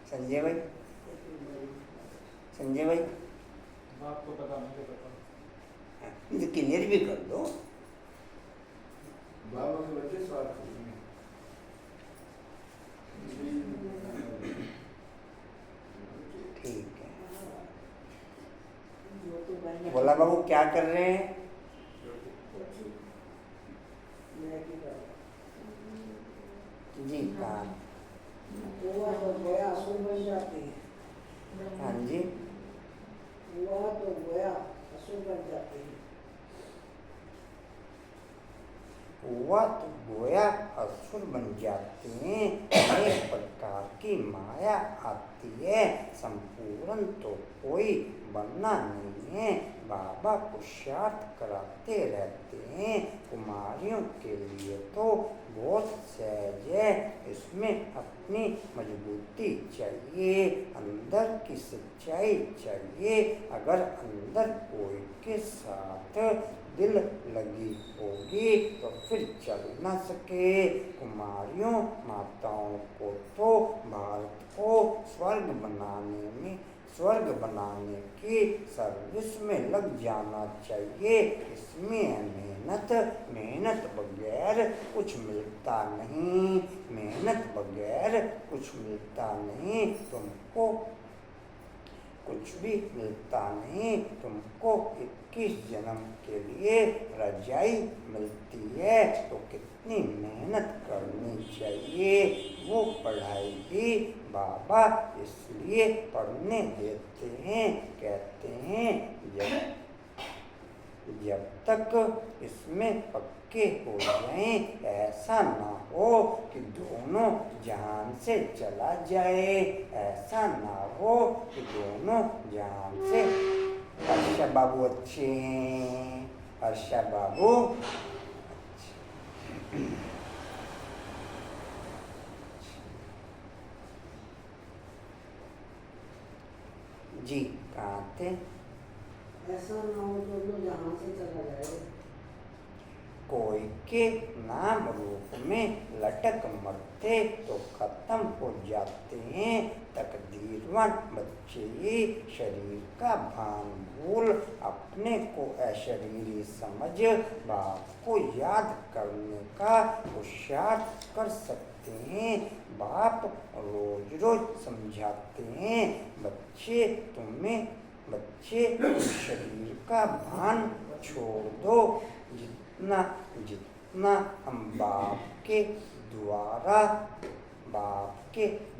संजय भाई, संजय भाई आपको पता मुझे पता, क्लियर भी कर दो। बाबा के बच्चे स्वार्थ ठीक है। भोला बाबू क्या कर रहे हैं? जी कहाँ? हुआ तो गोया असुर बन जाती है। हाँ जी, हुआ तो गोया असुर बन जाती है। हुआ तो गोया असुर बन जाते हैं। अनेक प्रकार की माया आती है, संपूर्ण तो कोई बनना नहीं है। बाबा पुरुषार्थ कराते रहते हैं। कुमारियों के लिए तो बहुत सहज है, इसमें अपनी मजबूती चाहिए, अंदर की सच्चाई चाहिए। अगर अंदर कोई के साथ दिल लगी होगी तो फिर चल न सके। कुमारियों माताओं को तो भारत को स्वर्ग बनाने की सर्विस में लग जाना चाहिए। इसमें मेहनत बगैर कुछ मिलता नहीं, तुमको कुछ भी मिलता नहीं। तुमको 21 जन्म के लिए रजाई मिलती है तो कितनी मेहनत करनी चाहिए। वो पढ़ाई भी बाबा इसलिए पढ़ने देते हैं, कहते हैं जब तक इसमें पक्के हो जाएं, ऐसा ना हो कि दोनों जहान से चला जाए, ऐसा ना हो कि दोनों जहान से। हर्षा बाबू अच्छे हैं, हर्षा बाबू जी कहाँ थे? ऐसा ना हो तो लोग यहाँ से चला जाए। कोई के नाम रूप में लटक मरते तो खत्म हो जाते हैं। तकदीरवान बच्चे शरीर का भान भूल अपने को अशरीरी समझ बाप को याद करने का पुरुषार्थ कर सकते हैं। बाप रोज रोज समझाते हैं, बच्चे तुम शरीर का भान छोड़ दो। जितना हम बाप के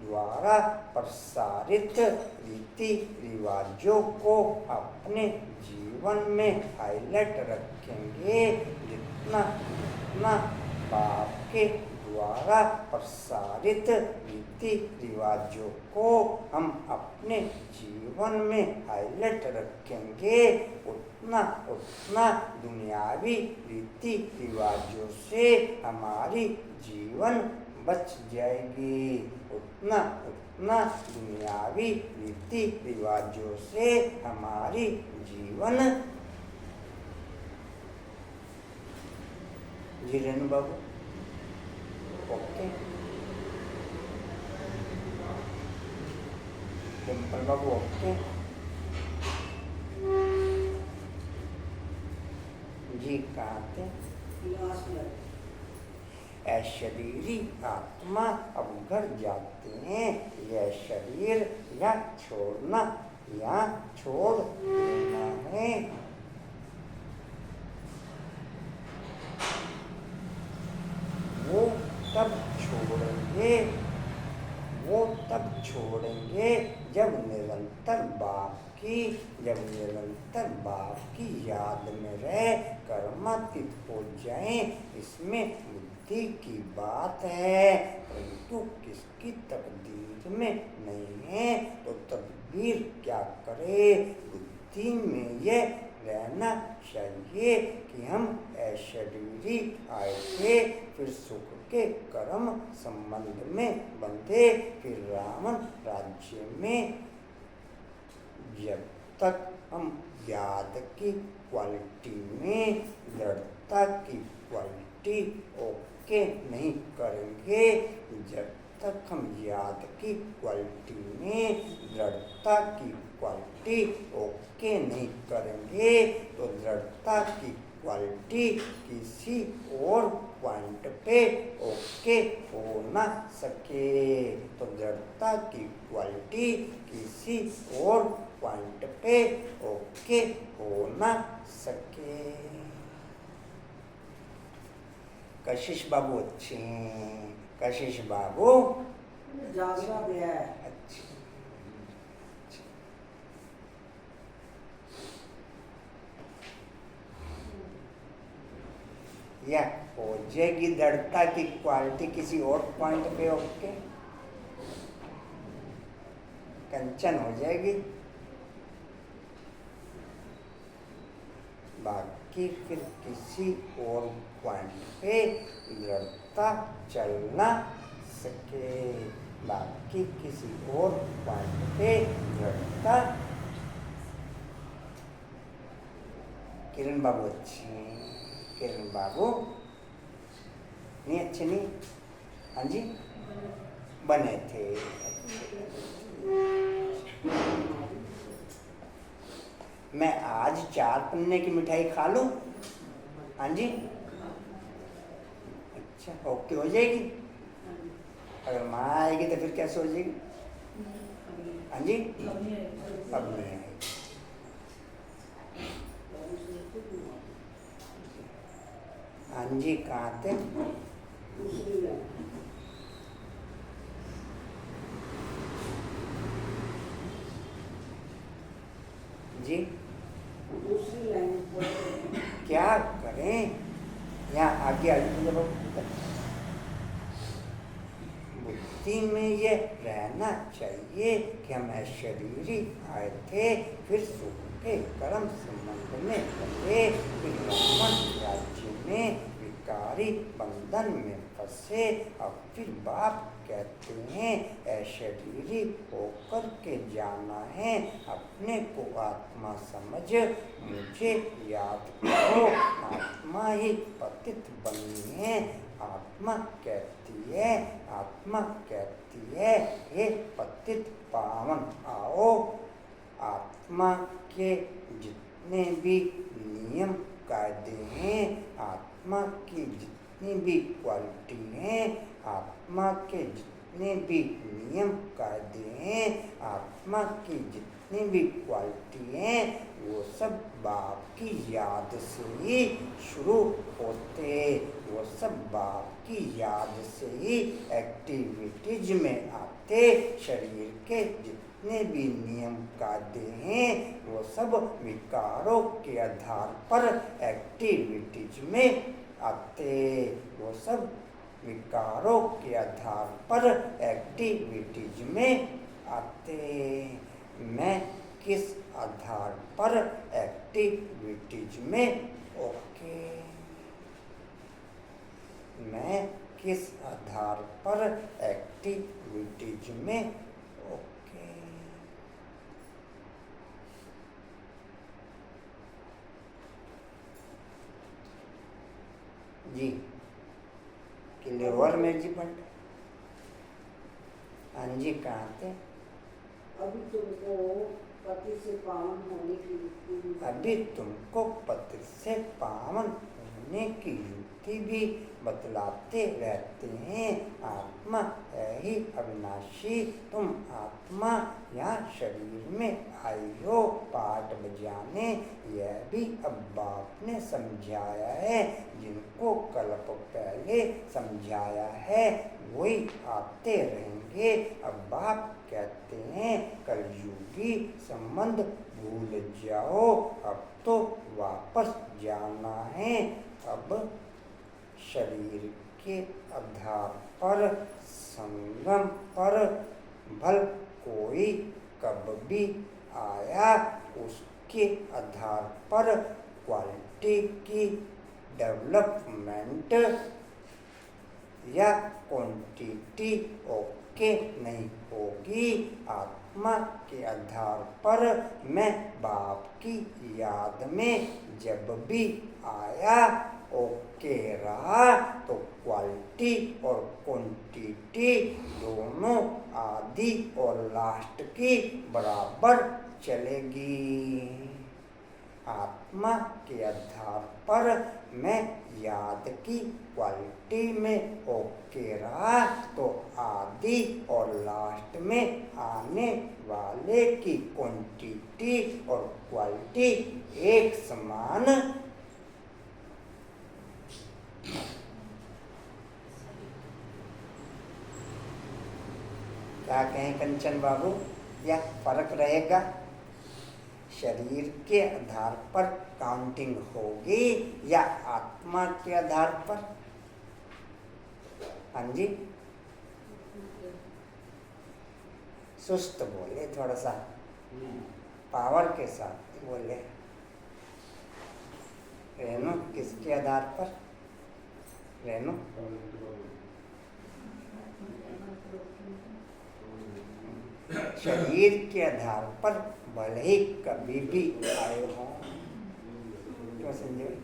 द्वारा प्रसारित रीति रिवाजों को अपने जीवन में हाईलाइट रखेंगे, जितना बाप के द्वारा प्रसारित रीति रिवाजों को हम अपने जीवन में हाईलाइट रखेंगे, उतना दुनियावी रीति रिवाजों से हमारी जीवन बच जाएगी। उतना दुनियावी रीति रिवाजों से हमारी जीवन। जी रेणु बाबू ओके, डिम्पल बाबू ओके जी कहाँ थे? अशरीरी आत्मा अब घर जाते हैं। यह शरीर या छोड़ना या छोड़ देना है। वो तब छोड़ेंगे जब निरंतर बाप की याद में रह कर्मातीत हो जाएं। इसमें बुद्धि की बात है, परंतु किसकी तकदीर में नहीं है तो तदबीर क्या करे। बुद्धि में यह रहना चाहिए कि हम अशरीरी आए थे, फिर सुख के कर्म संबंध में बंधे, फिर रावण राज्य में। जब तक हम याद की क्वालिटी में दृढ़ता की क्वालिटी ओके नहीं करेंगे, जब तक हम याद की क्वालिटी में दृढ़ता की क्वालिटी ओके नहीं करेंगे तो दृढ़ता की क्वालिटी किसी और पॉइंट पे ओके हो ना सके। तो दृढ़ता की क्वालिटी किसी और पॉइंट पे ओके हो ना सके। कशिश बाबू अच्छे हैं, कशिश बाबू जागरा दिया है। अच्छे या हो जाएगी दृढ़ता की क्वालिटी किसी और पॉइंट पे ओके, कंचन हो जाएगी। बाकी फिर किसी और पॉइंट पे लड़ता चल ना सके, बाकी किसी और पॉइंट पे लड़ता। किरण बाबू अच्छे हैं, किरण बाबू नहीं अच्छे नहीं, हाँ जी बने थे। मैं आज 4 पन्ने की मिठाई खा लूं, हाँ जी अच्छा ओके हो जाएगी। अगर माँ आएगी तो फिर कैसे हो जाएगी, हाँ जी अब नहीं आएगी। हाँ जी कहाँ थे, दूसरी लाइन, जी दूसरी लाइन पर क्या करें, यहाँ आगे आगे जब बुद्धि में ये रहना चाहिए कि हम शरीरी आए थे, फिर सुख के कर्म संबंध में बंधे, फिर ब्राह्मण राज्य में विकारी बंधन में फंसे, और फिर बाप कहते हैं अशरीरी होकर के जाना है, अपने को आत्मा समझ मुझे याद करो, आत्मा ही पतित बनी है। आत्मा कहती है हे पतित पावन आओ, आत्मा के जितने भी नियम कायदे हैं, आत्मा की जितनी भी क्वालिटी हैं, आत्मा के जितने भी नियम कायदे हैं, आत्मा की जितनी भी क्वालिटी हैं, वो सब बाप की याद से ही शुरू होते, वो सब बाप की याद से ही एक्टिविटीज में आते। शरीर के जितने भी नियम कायदे हैं वो सब विकारों के आधार पर एक्टिविटीज में आते, वो सब विकारों के आधार पर एक्टिविटीज में आते। मैं किस आधार पर एक्टिविटीज में ओके, मैं किस आधार पर एक्टिविटीज में ओके। जी क्लियर मैनेजमेंट, हाँ जी कहाँ थे, अभी तुमको पति से पावन होने की युक्ति, अभी तुमको पति से पावन होने की युक्ति भी बतलाते रहते हैं। आत्मा है ही अविनाशी, तुम आत्मा यहाँ शरीर में आई हो पाठ बजाने, यह भी अब बाप ने समझाया है, जिनको कल्प पहले समझाया है वही आते रहेंगे। अब बाप कहते हैं कलयुगी संबंध भूल जाओ, अब तो वापस जाना है। अब शरीर के आधार पर संगम पर भल कोई कब भी आया, उसके आधार पर क्वालिटी की डेवलपमेंट या क्वांटिटी ओके नहीं होगी। आत्मा के आधार पर मैं बाप की याद में जब भी आया ओके रहा, तो क्वालिटी और क्वांटिटी दोनों आदि और लास्ट की बराबर चलेगी। आत्मा के आधार पर मैं याद की क्वालिटी में ओके रहा, तो आदि और लास्ट में आने वाले की क्वांटिटी और क्वालिटी एक समान क्या कहें कंचन बाबू, या फर्क रहेगा? शरीर के आधार पर काउंटिंग होगी या आत्मा के आधार पर? हाँ जी सुस्त बोले, थोड़ा सा पावर के साथ बोले। किसके आधार पर रेनो? शरीर के आधार पर भले ही कभी भी आए हों। क्यों समझे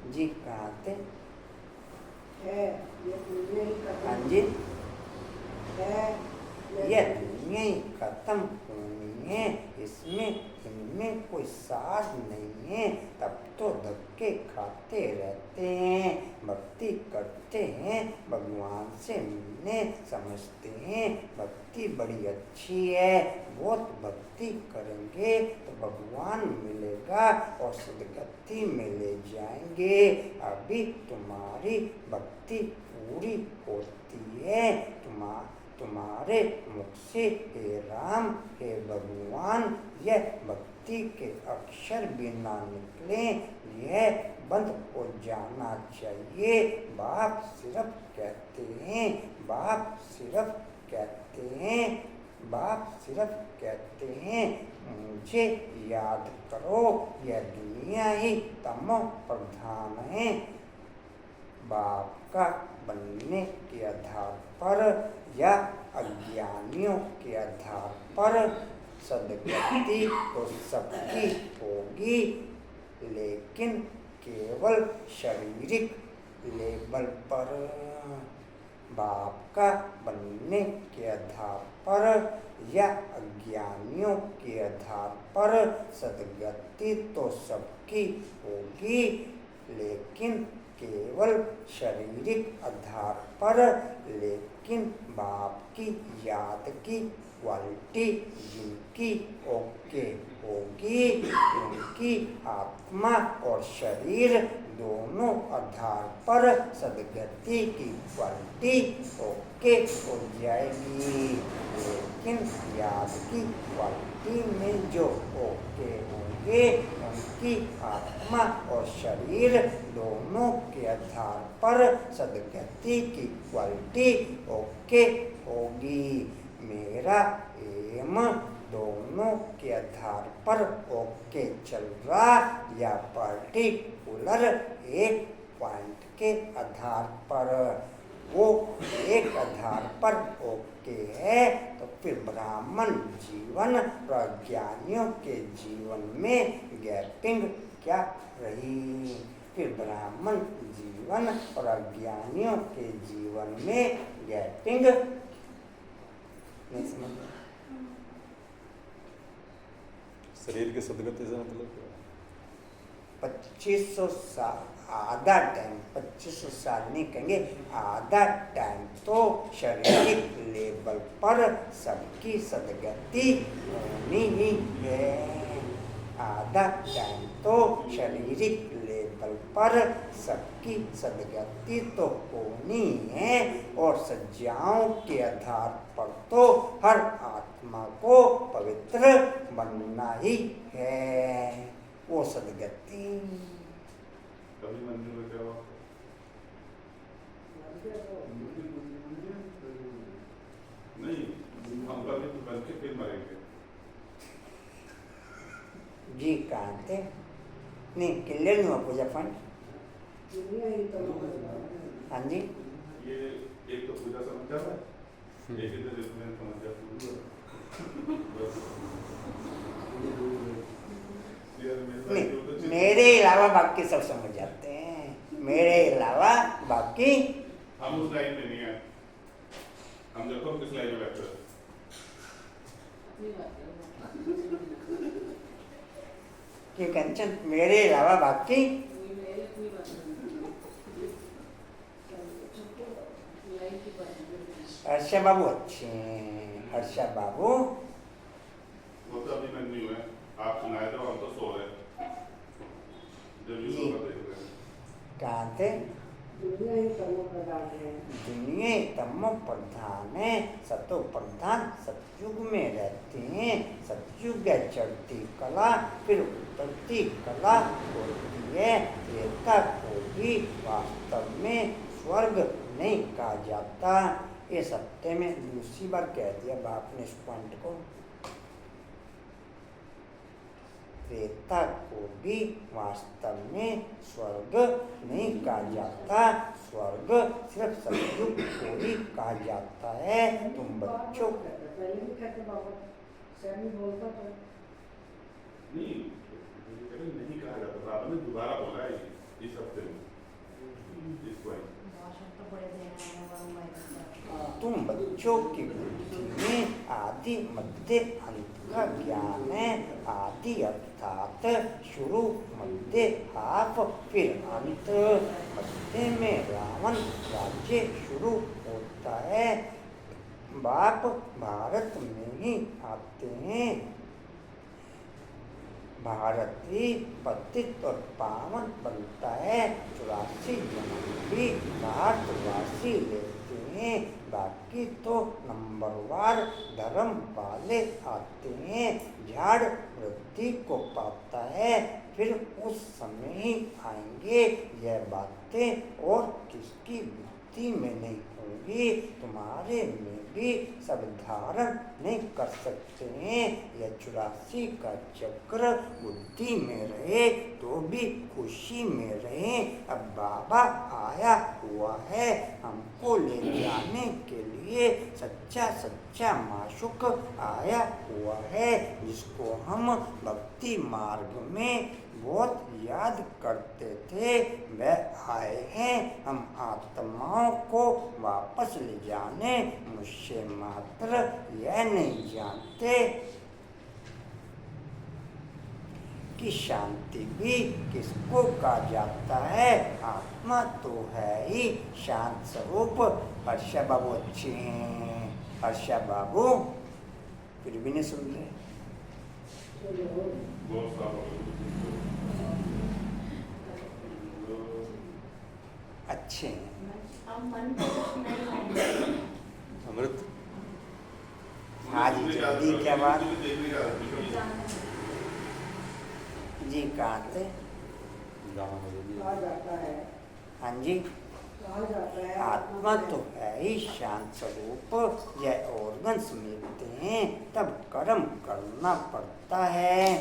जी? कहाँ थे? है ये दुनिया ही खत्म हाँ जी, है यह दुनिया ही खत्म होनी है, इसमें इनमें कोई सार नहीं है। तब तो धक्के खाते रहते हैं, भक्ति करते हैं, भगवान से मिलने समझते हैं भक्ति बड़ी अच्छी है, बहुत भक्ति करेंगे तो भगवान मिलेगा और सदगति में ले जाएंगे। अभी तुम्हारी भक्ति पूरी होती है, तुम्हारे मुख से हे राम हे भगवान यह भक्ति के अक्षर भी ना निकले, यह बंद हो जाना चाहिए। बाप सिर्फ कहते हैं, बाप सिर्फ कहते हैं, बाप सिर्फ कहते हैं मुझे याद करो, यह दुनिया ही तमो प्रधान है। बाप का बनने के आधार पर या अज्ञानियों के आधार पर सदगति तो सबकी होगी, लेकिन केवल शारीरिक लेवल पर। बाप का बनने के आधार पर या अज्ञानियों के आधार पर सदगति तो सबकी होगी, लेकिन केवल शारीरिक आधार पर। लेकिन बाप की याद की क्वालिटी जिनकी ओके होगी, उनकी आत्मा और शरीर दोनों आधार पर सदगति की क्वालिटी ओके हो जाएगी। लेकिन याद की क्वालिटी में जो ओके होंगे, उनकी आत्मा और शरीर दोनों के आधार पर सदगति की क्वालिटी ओके होगी। मेरा एम दोनों के आधार पर ओके चल रहा या पर्टिकुलर एक पॉइंट के आधार पर, वो एक आधार पर ओके है, तो फिर ब्राह्मण जीवन और ज्ञानियों के जीवन में गैपिंग क्या रही? फिर ब्राह्मण जीवन और अज्ञानियों के जीवन में गैपिंग नहीं समझ। शरीर की सदगति से मतलब क्या? 2500 साल आधा टाइम, 2500 साल नहीं कहेंगे, आधा टाइम तो शारीरिक लेवल पर सबकी सदगति होनी ही है। आधा टाइम तो शारीरिक लेवल पर सबकी सदगति तो होनी है, और सज्जाओं के आधार पर तो हर आत्मा को पवित्र बनना ही है, वो सदगति। कभी मंदिर में क्या हुआ? नहीं, हम कभी बन के फिर मरेंगे। जी कहाँ थे? नहीं क्लियर नहीं हुआ पूजा फंड। दुनिया ही तो हाँ जी, ये एक तो पूजा समझ जाता है, एक इधर इसमें समझ जाता नहीं मेरे अलावा बाकी सब समझ जाते हैं, मेरे अलावा बाकी। हम उस लाइन में नहीं है, हम देखो किस लाइन में बैठे हैं। अपनी बात करो। कि कंचन मेरे अलावा बाकी कोई मेरे कोई बात नहीं। लाइन की बात नहीं। हर्षा बाबू अच्छे हैं, हर्षा बाबू। वो तो अभी मैं नहीं हुआ, आप सुनाए तो हम तो सो रहे। जब जी। यूँ देख रहे हैं। कहाँ थे? दुनिया ही तमो प्रधान है। दुनिया तमो प्रधान है, सतो प्रधान सतयुग में रहते हैं। सतयुग है चढ़ती कला, फिर उतरती कला होती है। त्रेता को भी वास्तव में स्वर्ग नहीं कहा जाता। ये सत्य में दूसरी बार कह दिया बाप ने इस पॉइंट को। त्रेता को भी वास्तव में स्वर्ग नहीं कहा जाता, स्वर्ग सिर्फ सतयुग को ही कहा जाता है। तुम बच्चों पहले भी कहते बाबा सैमी बोलता था नहीं कहा जाता था, आपने दोबारा बोला है इस हफ्ते में इसको तुम बच्चों की बुद्धि में आदि मध्य अंत का ज्ञान है। आदि अर्थात शुरू, मध्य हाफ, फिर अंत। मध्य में रावण राज्य शुरू होता है। बाप भारत में ही आते हैं। भारत ही पतित और पावन बनता है। 84 जन्म भी भारतवासी लेते हैं। बाकी तो नंबरवार धर्म वाले आते हैं। झाड़ वृद्धि को पाता है, फिर उस समय ही आएंगे। यह बातें और किसकी बुद्धि में नहीं होंगी, तुम्हारे में भी सब धारण नहीं कर सकते हैं। यह 84 का चक्र बुद्धि में रहे तो भी खुशी में रहे। अब बाबा आया हुआ है हमको ले जाने के लिए। सच्चा सच्चा माशुक आया हुआ है, जिसको हम भक्ति मार्ग में बहुत याद करते थे। वह आए हैं हम आत्माओं को वापस ले जाने। मुझसे मात्र यह नहीं जानते कि शांति भी किसको कहा जाता है। आत्मा तो है ही शांत स्वरूप। हर्षा बाबू अच्छे हैं। हर्षा बाबू फिर भी नहीं सुन रहे। अच्छे हैं। अमृत हाँ जी जल्दी क्या बात जी कहाँ थे? कहा जाता है, हाँ जी कहा जाता है आत्मा तो है ही शांत स्वरूप। यह ऑर्गन्स मिलते हैं तब कर्म करना पड़ता है।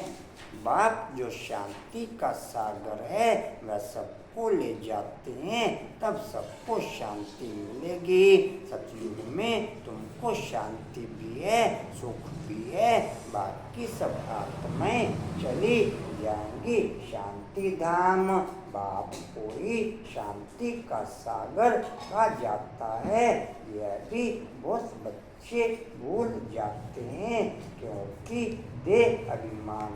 बाप जो शांति का सागर है वह सबको ले जाते हैं, तब सबको शांति मिलेगी। सतयुग में तुमको शांति भी है, सुख भी है। बाकी सब आत्माएं चली जाएंगी शांति धाम। बाप को ही शांति का सागर कहा जाता है। यह भी बहुत बच्चे भूल जाते हैं, क्योंकि देह अभिमान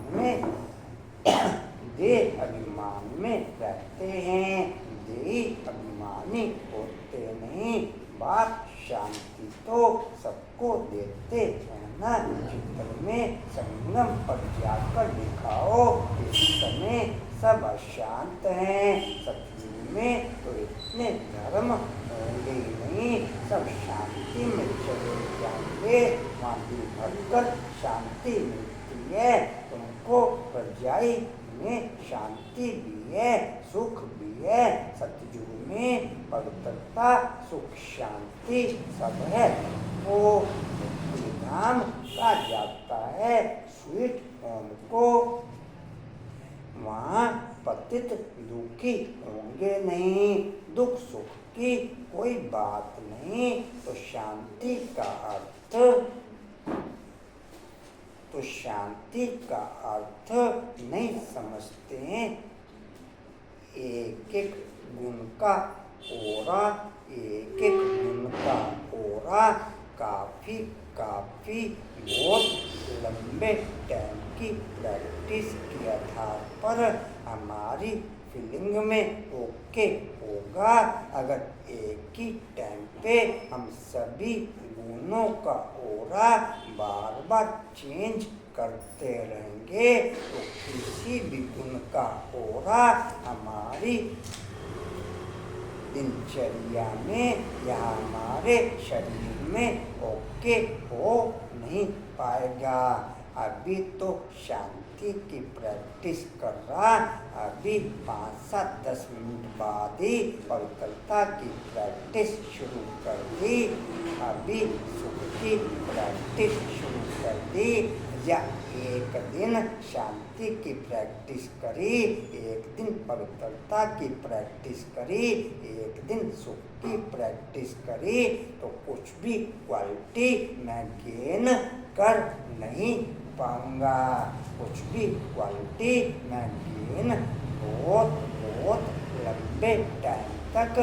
में रहते हैं। देही अभिमानी होते नहीं। बाप शांति तो सबको देते हैं ना। चित्र में संगम पर जाकर दिखाओ, इस समय सब अशांत हैं। सतयुग में तो इतने धर्म होंगे ही नहीं, सब शांति में चले जाएंगे। वहाँ भी भरकर शांति मिलती है। तुमको प्रजाई में शांति भी है, सुख भी है। सतयुग में पवित्रता, सुख, शांति सब है। वो धाम कहा जाता है स्वीट होम को। वहाँ पतित दुखी होंगे नहीं, दुख सुख की कोई बात नहीं। तो शांति का अर्थ नहीं समझते हैं। एक एक गुण का ओरा, एक एक गुण का ओरा काफी बहुत लंबे टाइम की प्रैक्टिस के आधार पर हमारी फीलिंग में ओके होगा। अगर एक ही टाइम पे हम सभी गुणों का ओरा बार बार चेंज करते रहेंगे तो किसी भी गुण का ओरा हमारी दिनचर्या में या हमारे शरीर में ओके हो नहीं पाएगा। अभी तो शांति की प्रैक्टिस कर रहा, अभी 5-7-10 मिनट बाद ही पवित्रता की प्रैक्टिस शुरू कर दी, अभी सुख की प्रैक्टिस शुरू कर दी। या एक दिन शांति की प्रैक्टिस करी, एक दिन पवित्रता की प्रैक्टिस करी, एक दिन सुख की प्रैक्टिस करी, तो कुछ भी क्वालिटी मैं गेन कर नहीं पाऊंगा। कुछ भी क्वालिटी मैं गेन बहुत लंबे टाइम तक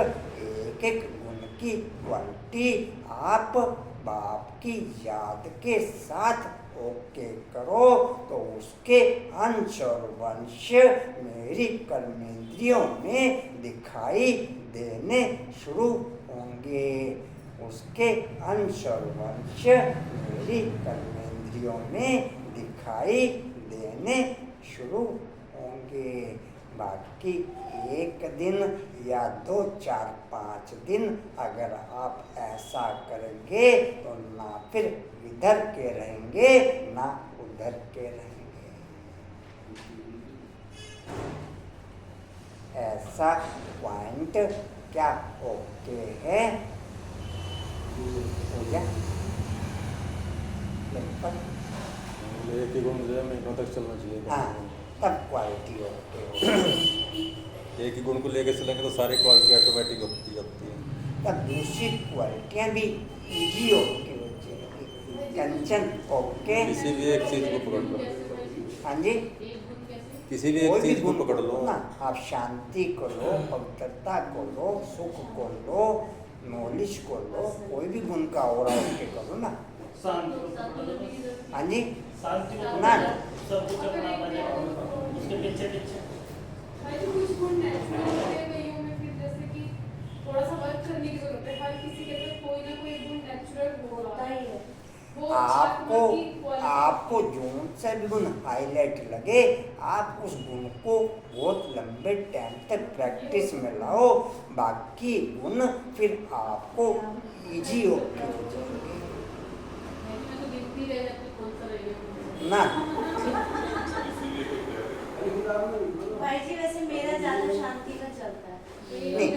एक एक गुण की क्वालिटी आप बाप की याद के साथ ओके करो, तो उसके अंश और वंश मेरी कर्मेंद्रियों में दिखाई देने शुरू होंगे। उसके अंश और वंश मेरी कर्मेंद्रियों में दिखाई देने शुरू होंगे। बाकी एक दिन या 2, 4, 5 दिन अगर आप ऐसा करेंगे तो ना फिर इधर के रहेंगे ना उधर के रहेंगे। ऐसा पॉइंट क्या ओके है? हो गया? एक ही गुण जो है महीनों तक चलना चाहिए। हाँ, तब क्वालिटी ओके हो। एक ही गुण को लेकर चलेंगे तो सारी क्वालिटी ऑटोमेटिक होती जाती है। तब दूसरी क्वालिटियाँ भी इजी ओके हो जाएगी। कंचन ओके। किसी भी एक चीज को पकड़ लो। हाँ जी, किसी भी एक चीज को पकड़ लो ना। आप शांति को लो, पवित्रता को लो, सुख को लो, नॉलेज को लो, कोई भी गुण का और ओके करो ना। हाँ जी, ना सब कुछ अपना बने उसके पीछे कुछ गुण नेचुरल होते हैं कईयों में, फिर जैसे कि थोड़ा सा वर्क करने की जरूरत है। हर किसी के अंदर कोई ना कोई गुण नेचुरल होता ही है। आपको जो सा भी गुण हाईलाइट लगे, आप उस गुण को बहुत लंबे टाइम तक प्रैक्टिस में लाओ। बाकी गुण फिर आपको इजी ओके हो जाएंगे ना। भाई जी वैसे मेरा ज्यादा शांति का चलता है। नहीं,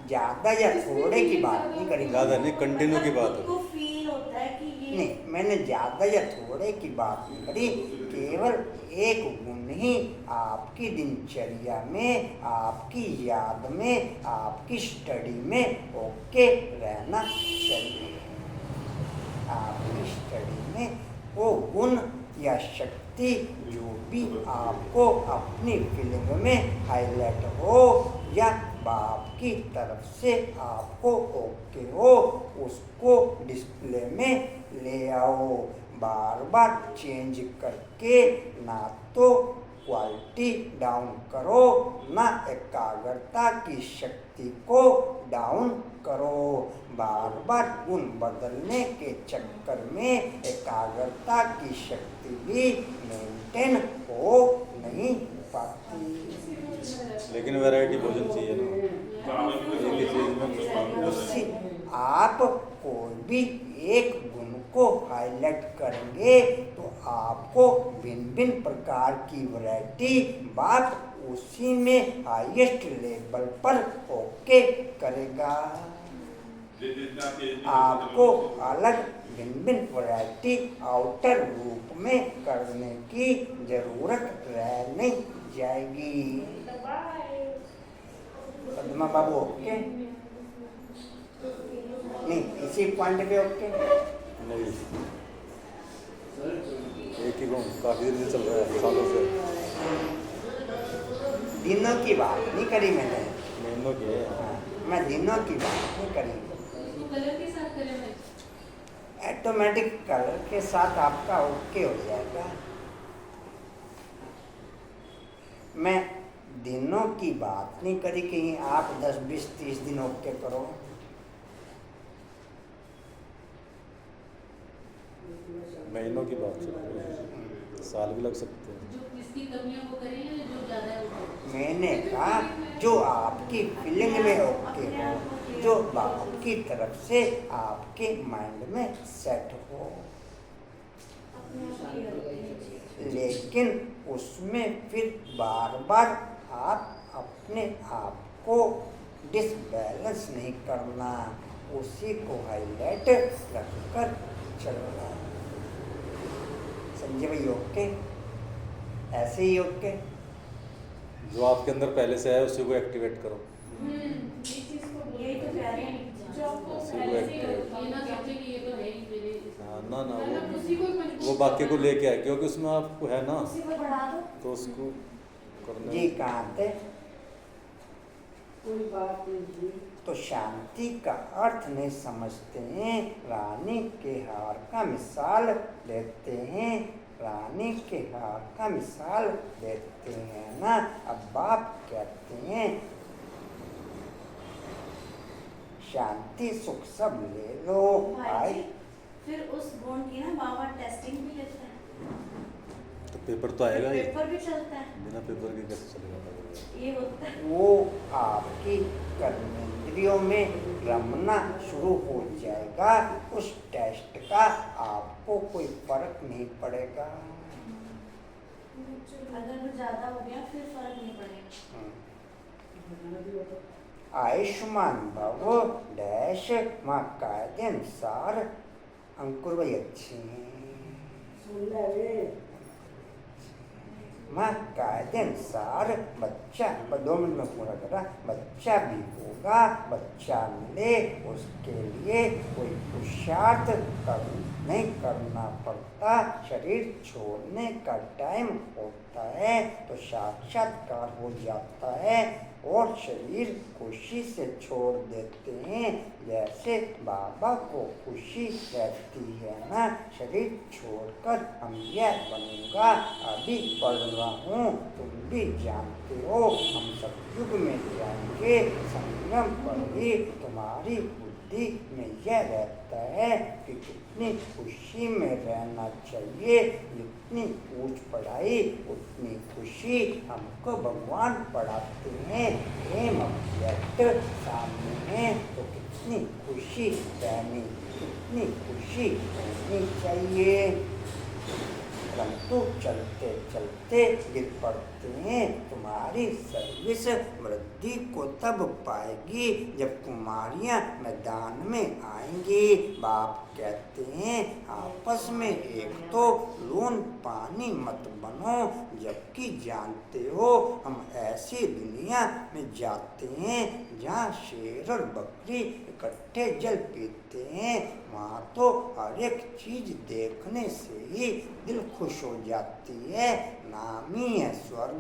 ज्यादा या थोड़े की बात नहीं करी। ज्यादा नहीं, कंटिन्यू की बात है। को फील होता है कि ये नहीं, मैंने ज्यादा या थोड़े की बात नहीं करी। केवल एक गुण ही आपकी दिनचर्या में, आपकी याद में, आपकी स्टडी में ओके रहना चाहिए। आपकी स्टडी में वो गुण या शक्ति जो भी आपको अपनी फिल्म में हाईलाइट हो या बाप की तरफ से आपको ओके हो, उसको डिस्प्ले में ले आओ। बार बार चेंज करके ना तो क्वालिटी डाउन करो, ना एकाग्रता की शक्ति को डाउन करो। बार बार गुण बदलने के चक्कर में एकाग्रता की शक्ति भी मेंटेन हो नहीं पाती। लेकिन वैरायटी भोजन चाहिए ना, एक ही चीज में उससे आप कोई भी एक गुण को हाईलाइट करेंगे तो आपको भिन्न भिन्न प्रकार की वैरायटी बात उसी में हाईएस्ट लेवल पर ओके करेगा। आपको अलग भिन्न भिन्न वैरायटी आउटर रूप में करने की जरूरत रह नहीं जाएगी। पद्मा बाबू ओके? नहीं, इसी पॉइंट पे ओके? नहीं, एक ही गुण काफी दिन से चल रहा है, सालों से। दिनों की बात नहीं करी मैंने, महीनों की है। मैं दिनों की बात नहीं करी। कलर के साथ करें भाई। ऑटोमेटिक कलर के साथ आपका ओके हो जाएगा। मैं दिनों की बात नहीं करी कि आप 10, 20, 30 दिन ओके करो। महीनों की बात चल रही है, साल भी लग सकते हैं। जो जिसकी कमियां वो करें या जो ज्यादा है वो करें? मैंने कहा जो आपकी फीलिंग में ओके हो, जो बाप की तरफ से आपके माइंड में सेट हो, लेकिन उसमें फिर बार बार आप अपने आप को डिसबैलेंस नहीं करना, उसी को हाईलाइट रखकर चलना। संजय भाई ओके, ऐसे ही ओके। जो आपके अंदर पहले से है उसी को एक्टिवेट करो। ये चीज को यही तो कह रहे हैं। जो आपको उसी को पहले से activate ये ना सोचे कि ये तो है ही मेरे हाँ ना ना मतलब उसी को मजबूत वो बाकी को करना। लेके आए, क्योंकि उसमें आपको है ना, उसी को बढ़ा दो। तो उसको करने जी कहाँ थे? कोई बात नहीं जी। तो शांति का अर्थ नहीं समझते हैं, रानी के हार का मिसाल देते हैं, रानी के हार का मिसाल देते हैं ना। अब बाप कहते हैं शांति सुख सब ले लो। भाई जी, फिर उस गुण की ना बाबा टेस्टिंग भी लेते हैं। तो पेपर तो आएगा ही, पेपर भी चलता है। बिना पेपर के कैसे चलेगा? ये होता है। वो आपकी कर्मेंद्रियों में रमना शुरू हो जाएगा। उस टेस्ट का आपको कोई फर्क नहीं पड़ेगा। अगर वो ज्यादा हो गया फिर फर्क नहीं पड़ेगा। आयुष्मान भव डैश माँ कायदे अनुसार अंकुर भाई अच्छे हैं। सुन ले रे। माँ कायदे अनुसार बच्चा 2 मिनट में पूरा करा, बच्चा भी होगा, बच्चा मिले उसके लिए कोई पुरुषार्थ नहीं करना पड़ता। शरीर छोड़ने का टाइम होता है तो साक्षात्कार हो जाता है और शरीर खुशी से छोड़ देते हैं। जैसे बाबा को खुशी रहती है ना, शरीर छोड़कर हम यह बनूंगा, अभी पढ़ रहा हूँ, तुम भी जानते हो, हम सतयुग में जाएंगे। संयम पर ही तुम्हारी बुद्धि में यह रहता है कि कितनी खुशी में रहना चाहिए। जितनी ऊंच पढ़ाई उतनी खुशी हमको भगवान पढ़ाते हैं। प्रेम अभिव्यक्त सामने है तो कितनी खुशी रहनी, कितनी खुशी रहनी चाहिए। परंतु चलते चलते गिर पड़ते हैं। तुम्हारी सर्विस वृद्धि को तब पाएगी जब कुमारियां मैदान में आएंगी। बाप कहते हैं आपस में एक तो लून पानी मत बनो, जबकि जानते हो हम ऐसी दुनिया में जाते हैं जहाँ शेर और बकरी इकट्ठे जल पीते हैं। वहाँ तो हर एक चीज देखने से ही दिल खुश हो जाती है। नाम ही है स्वर्ग।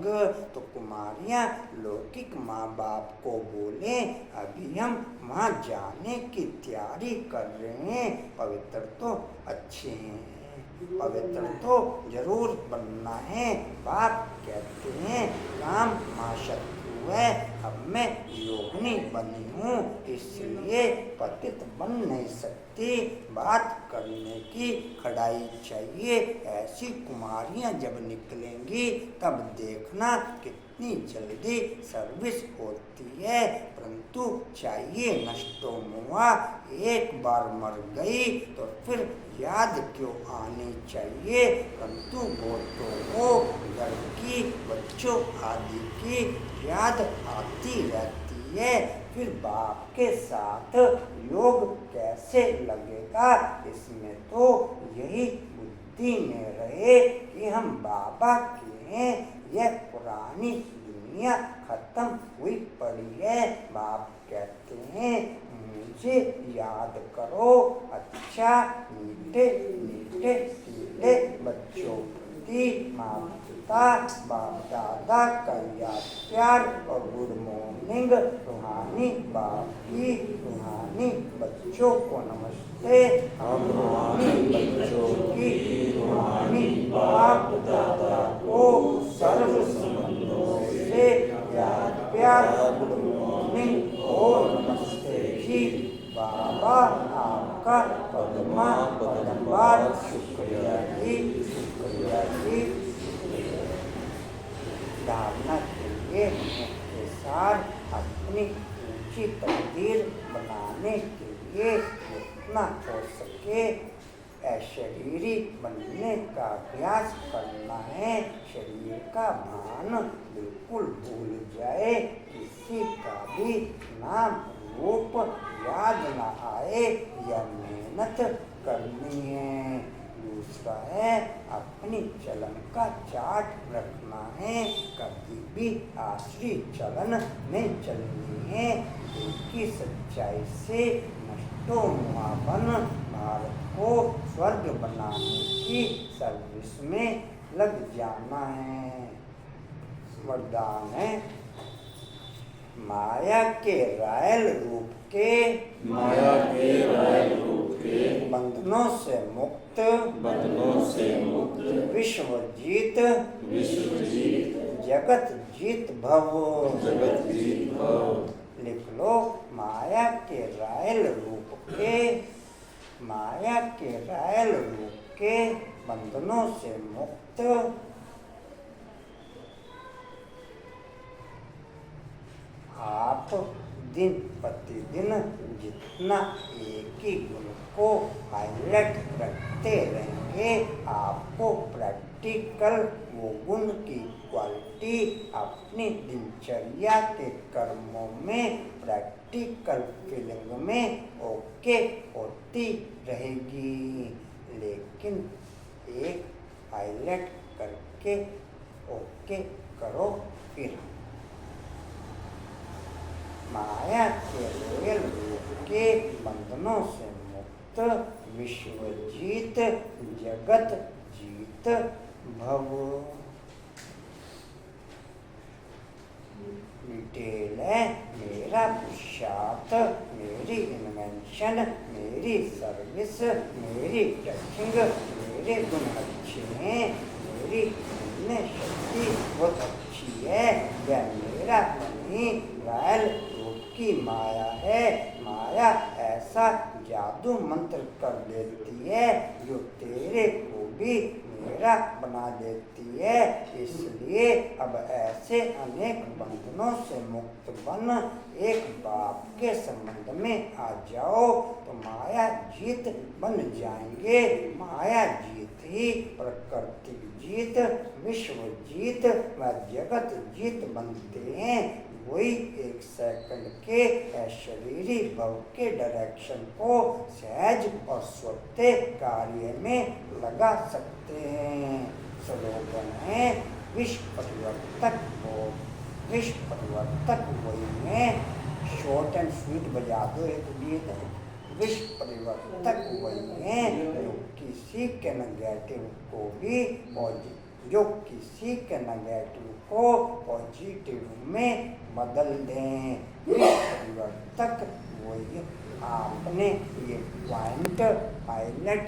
तो कुमारियाँ लौकिक माँ बाप को बोले अभी हम वहाँ जाने की तैयारी कर रहे हैं। पवित्र तो अच्छे हैं, पवित्र तो जरूर बनना है। बाप कहते हैं काम माँ शत्रु है, अब मैं योगिनी बनी हूँ इसलिए पतित बन नहीं सकती। बात करने की खड़ाई चाहिए। ऐसी कुमारियाँ जब निकलेंगी तब देखना कितनी जल्दी सर्विस होती है। परंतु चाहिए नष्टो मुआ, एक बार मर गई तो फिर याद क्यों आनी चाहिए। परंतु बहुतों को घर की बच्चों आदि की याद आती रहती है। फिर बाप के साथ योग कैसे लगेगा। इसमें तो यही बुद्धि में रहे कि हम बाबा के हैं। यह पुरानी दुनिया खत्म हुई पड़ी है। बाप कहते हैं मुझे याद करो। अच्छा मीठे मीठे मीठे बच्चों प्रति माँ पिता बाप दादा का याद प्यार और गुड मॉर्निंग। रूहानी बाप की रूहानी बच्चों को नमस्ते। हम रूहानी बच्चों की रूहानी बाप दादा को सर्व संबंधों से याद प्यार गुड मॉर्निंग और नमस्ते जी। बाबा आपका पद्मा पद्मवार शुक्रिया जी, शुक्रिया जी। धारणा के लिए मुख्य सार अपनी ऊंची तकदीर बनाने के लिए जितना हो सके अशरीरी बनने का अभ्यास करना है। शरीर का भान बिल्कुल भूल जाए, किसी का भी नाम रूप याद न आए, यह मेहनत करनी है। दूसरा है अपनी चलन का चार्ट रखना है, कभी भी आश्री चलन में चलनी है। की सच्चाई से नष्टो मुआवन भारत को स्वर्ग बनाने की सर्विस में लग जाना है। वरदान है माया के रायल रूप के बंधनों से मुक्त विश्व जीत जगत जीत भव। लिख लो माया के रायल रूप के बंधनों से मुक्त आप दिन प्रतिदिन जितना एक ही गुण को हाईलाइट करते रहेंगे, आपको प्रैक्टिकल वो गुण की क्वालिटी अपनी दिनचर्या के कर्मों में प्रैक्टिकल फीलिंग में ओके होती रहेगी। लेकिन एक हाईलाइट करके ओके करो फिर। माया के रोयल रूप के बंधनों से मुक्त विश्व जीत जगत जीत भव। डिटेल है मेरा पुरुषार्थ, मेरी इन्वेंशन, मेरी सर्विस, मेरी टचिंग, मेरे गुण अच्छे हैं, मेरी शक्ति बहुत अच्छी है। यह मेरा नहीं रायल की माया है। माया ऐसा जादू मंत्र कर देती है जो तेरे को भी मेरा बना देती है। इसलिए अब ऐसे अनेक बंधनों से मुक्त बन एक बाप के संबंध में आ जाओ तो माया जीत बन जाएंगे। माया जीत ही प्रकृति जीत, विश्व जीत व जगत जीत बनते हैं। वही एक सेकंड के शरीरी भव के डायरेक्शन को सहज और स्वतः कार्य में लगा सकते हैं। स्लोगन है विश्व परिवर्तक हो, विश्व परिवर्तक वही है। शॉर्ट एंड स्वीट बजा दो एक गीत है। विश्व परिवर्तक वही है जो किसी के नेगेटिव को भी पॉजिटिव में बदल दें। परिवर्तक वही। आपने ये पॉइंट हाईलाइट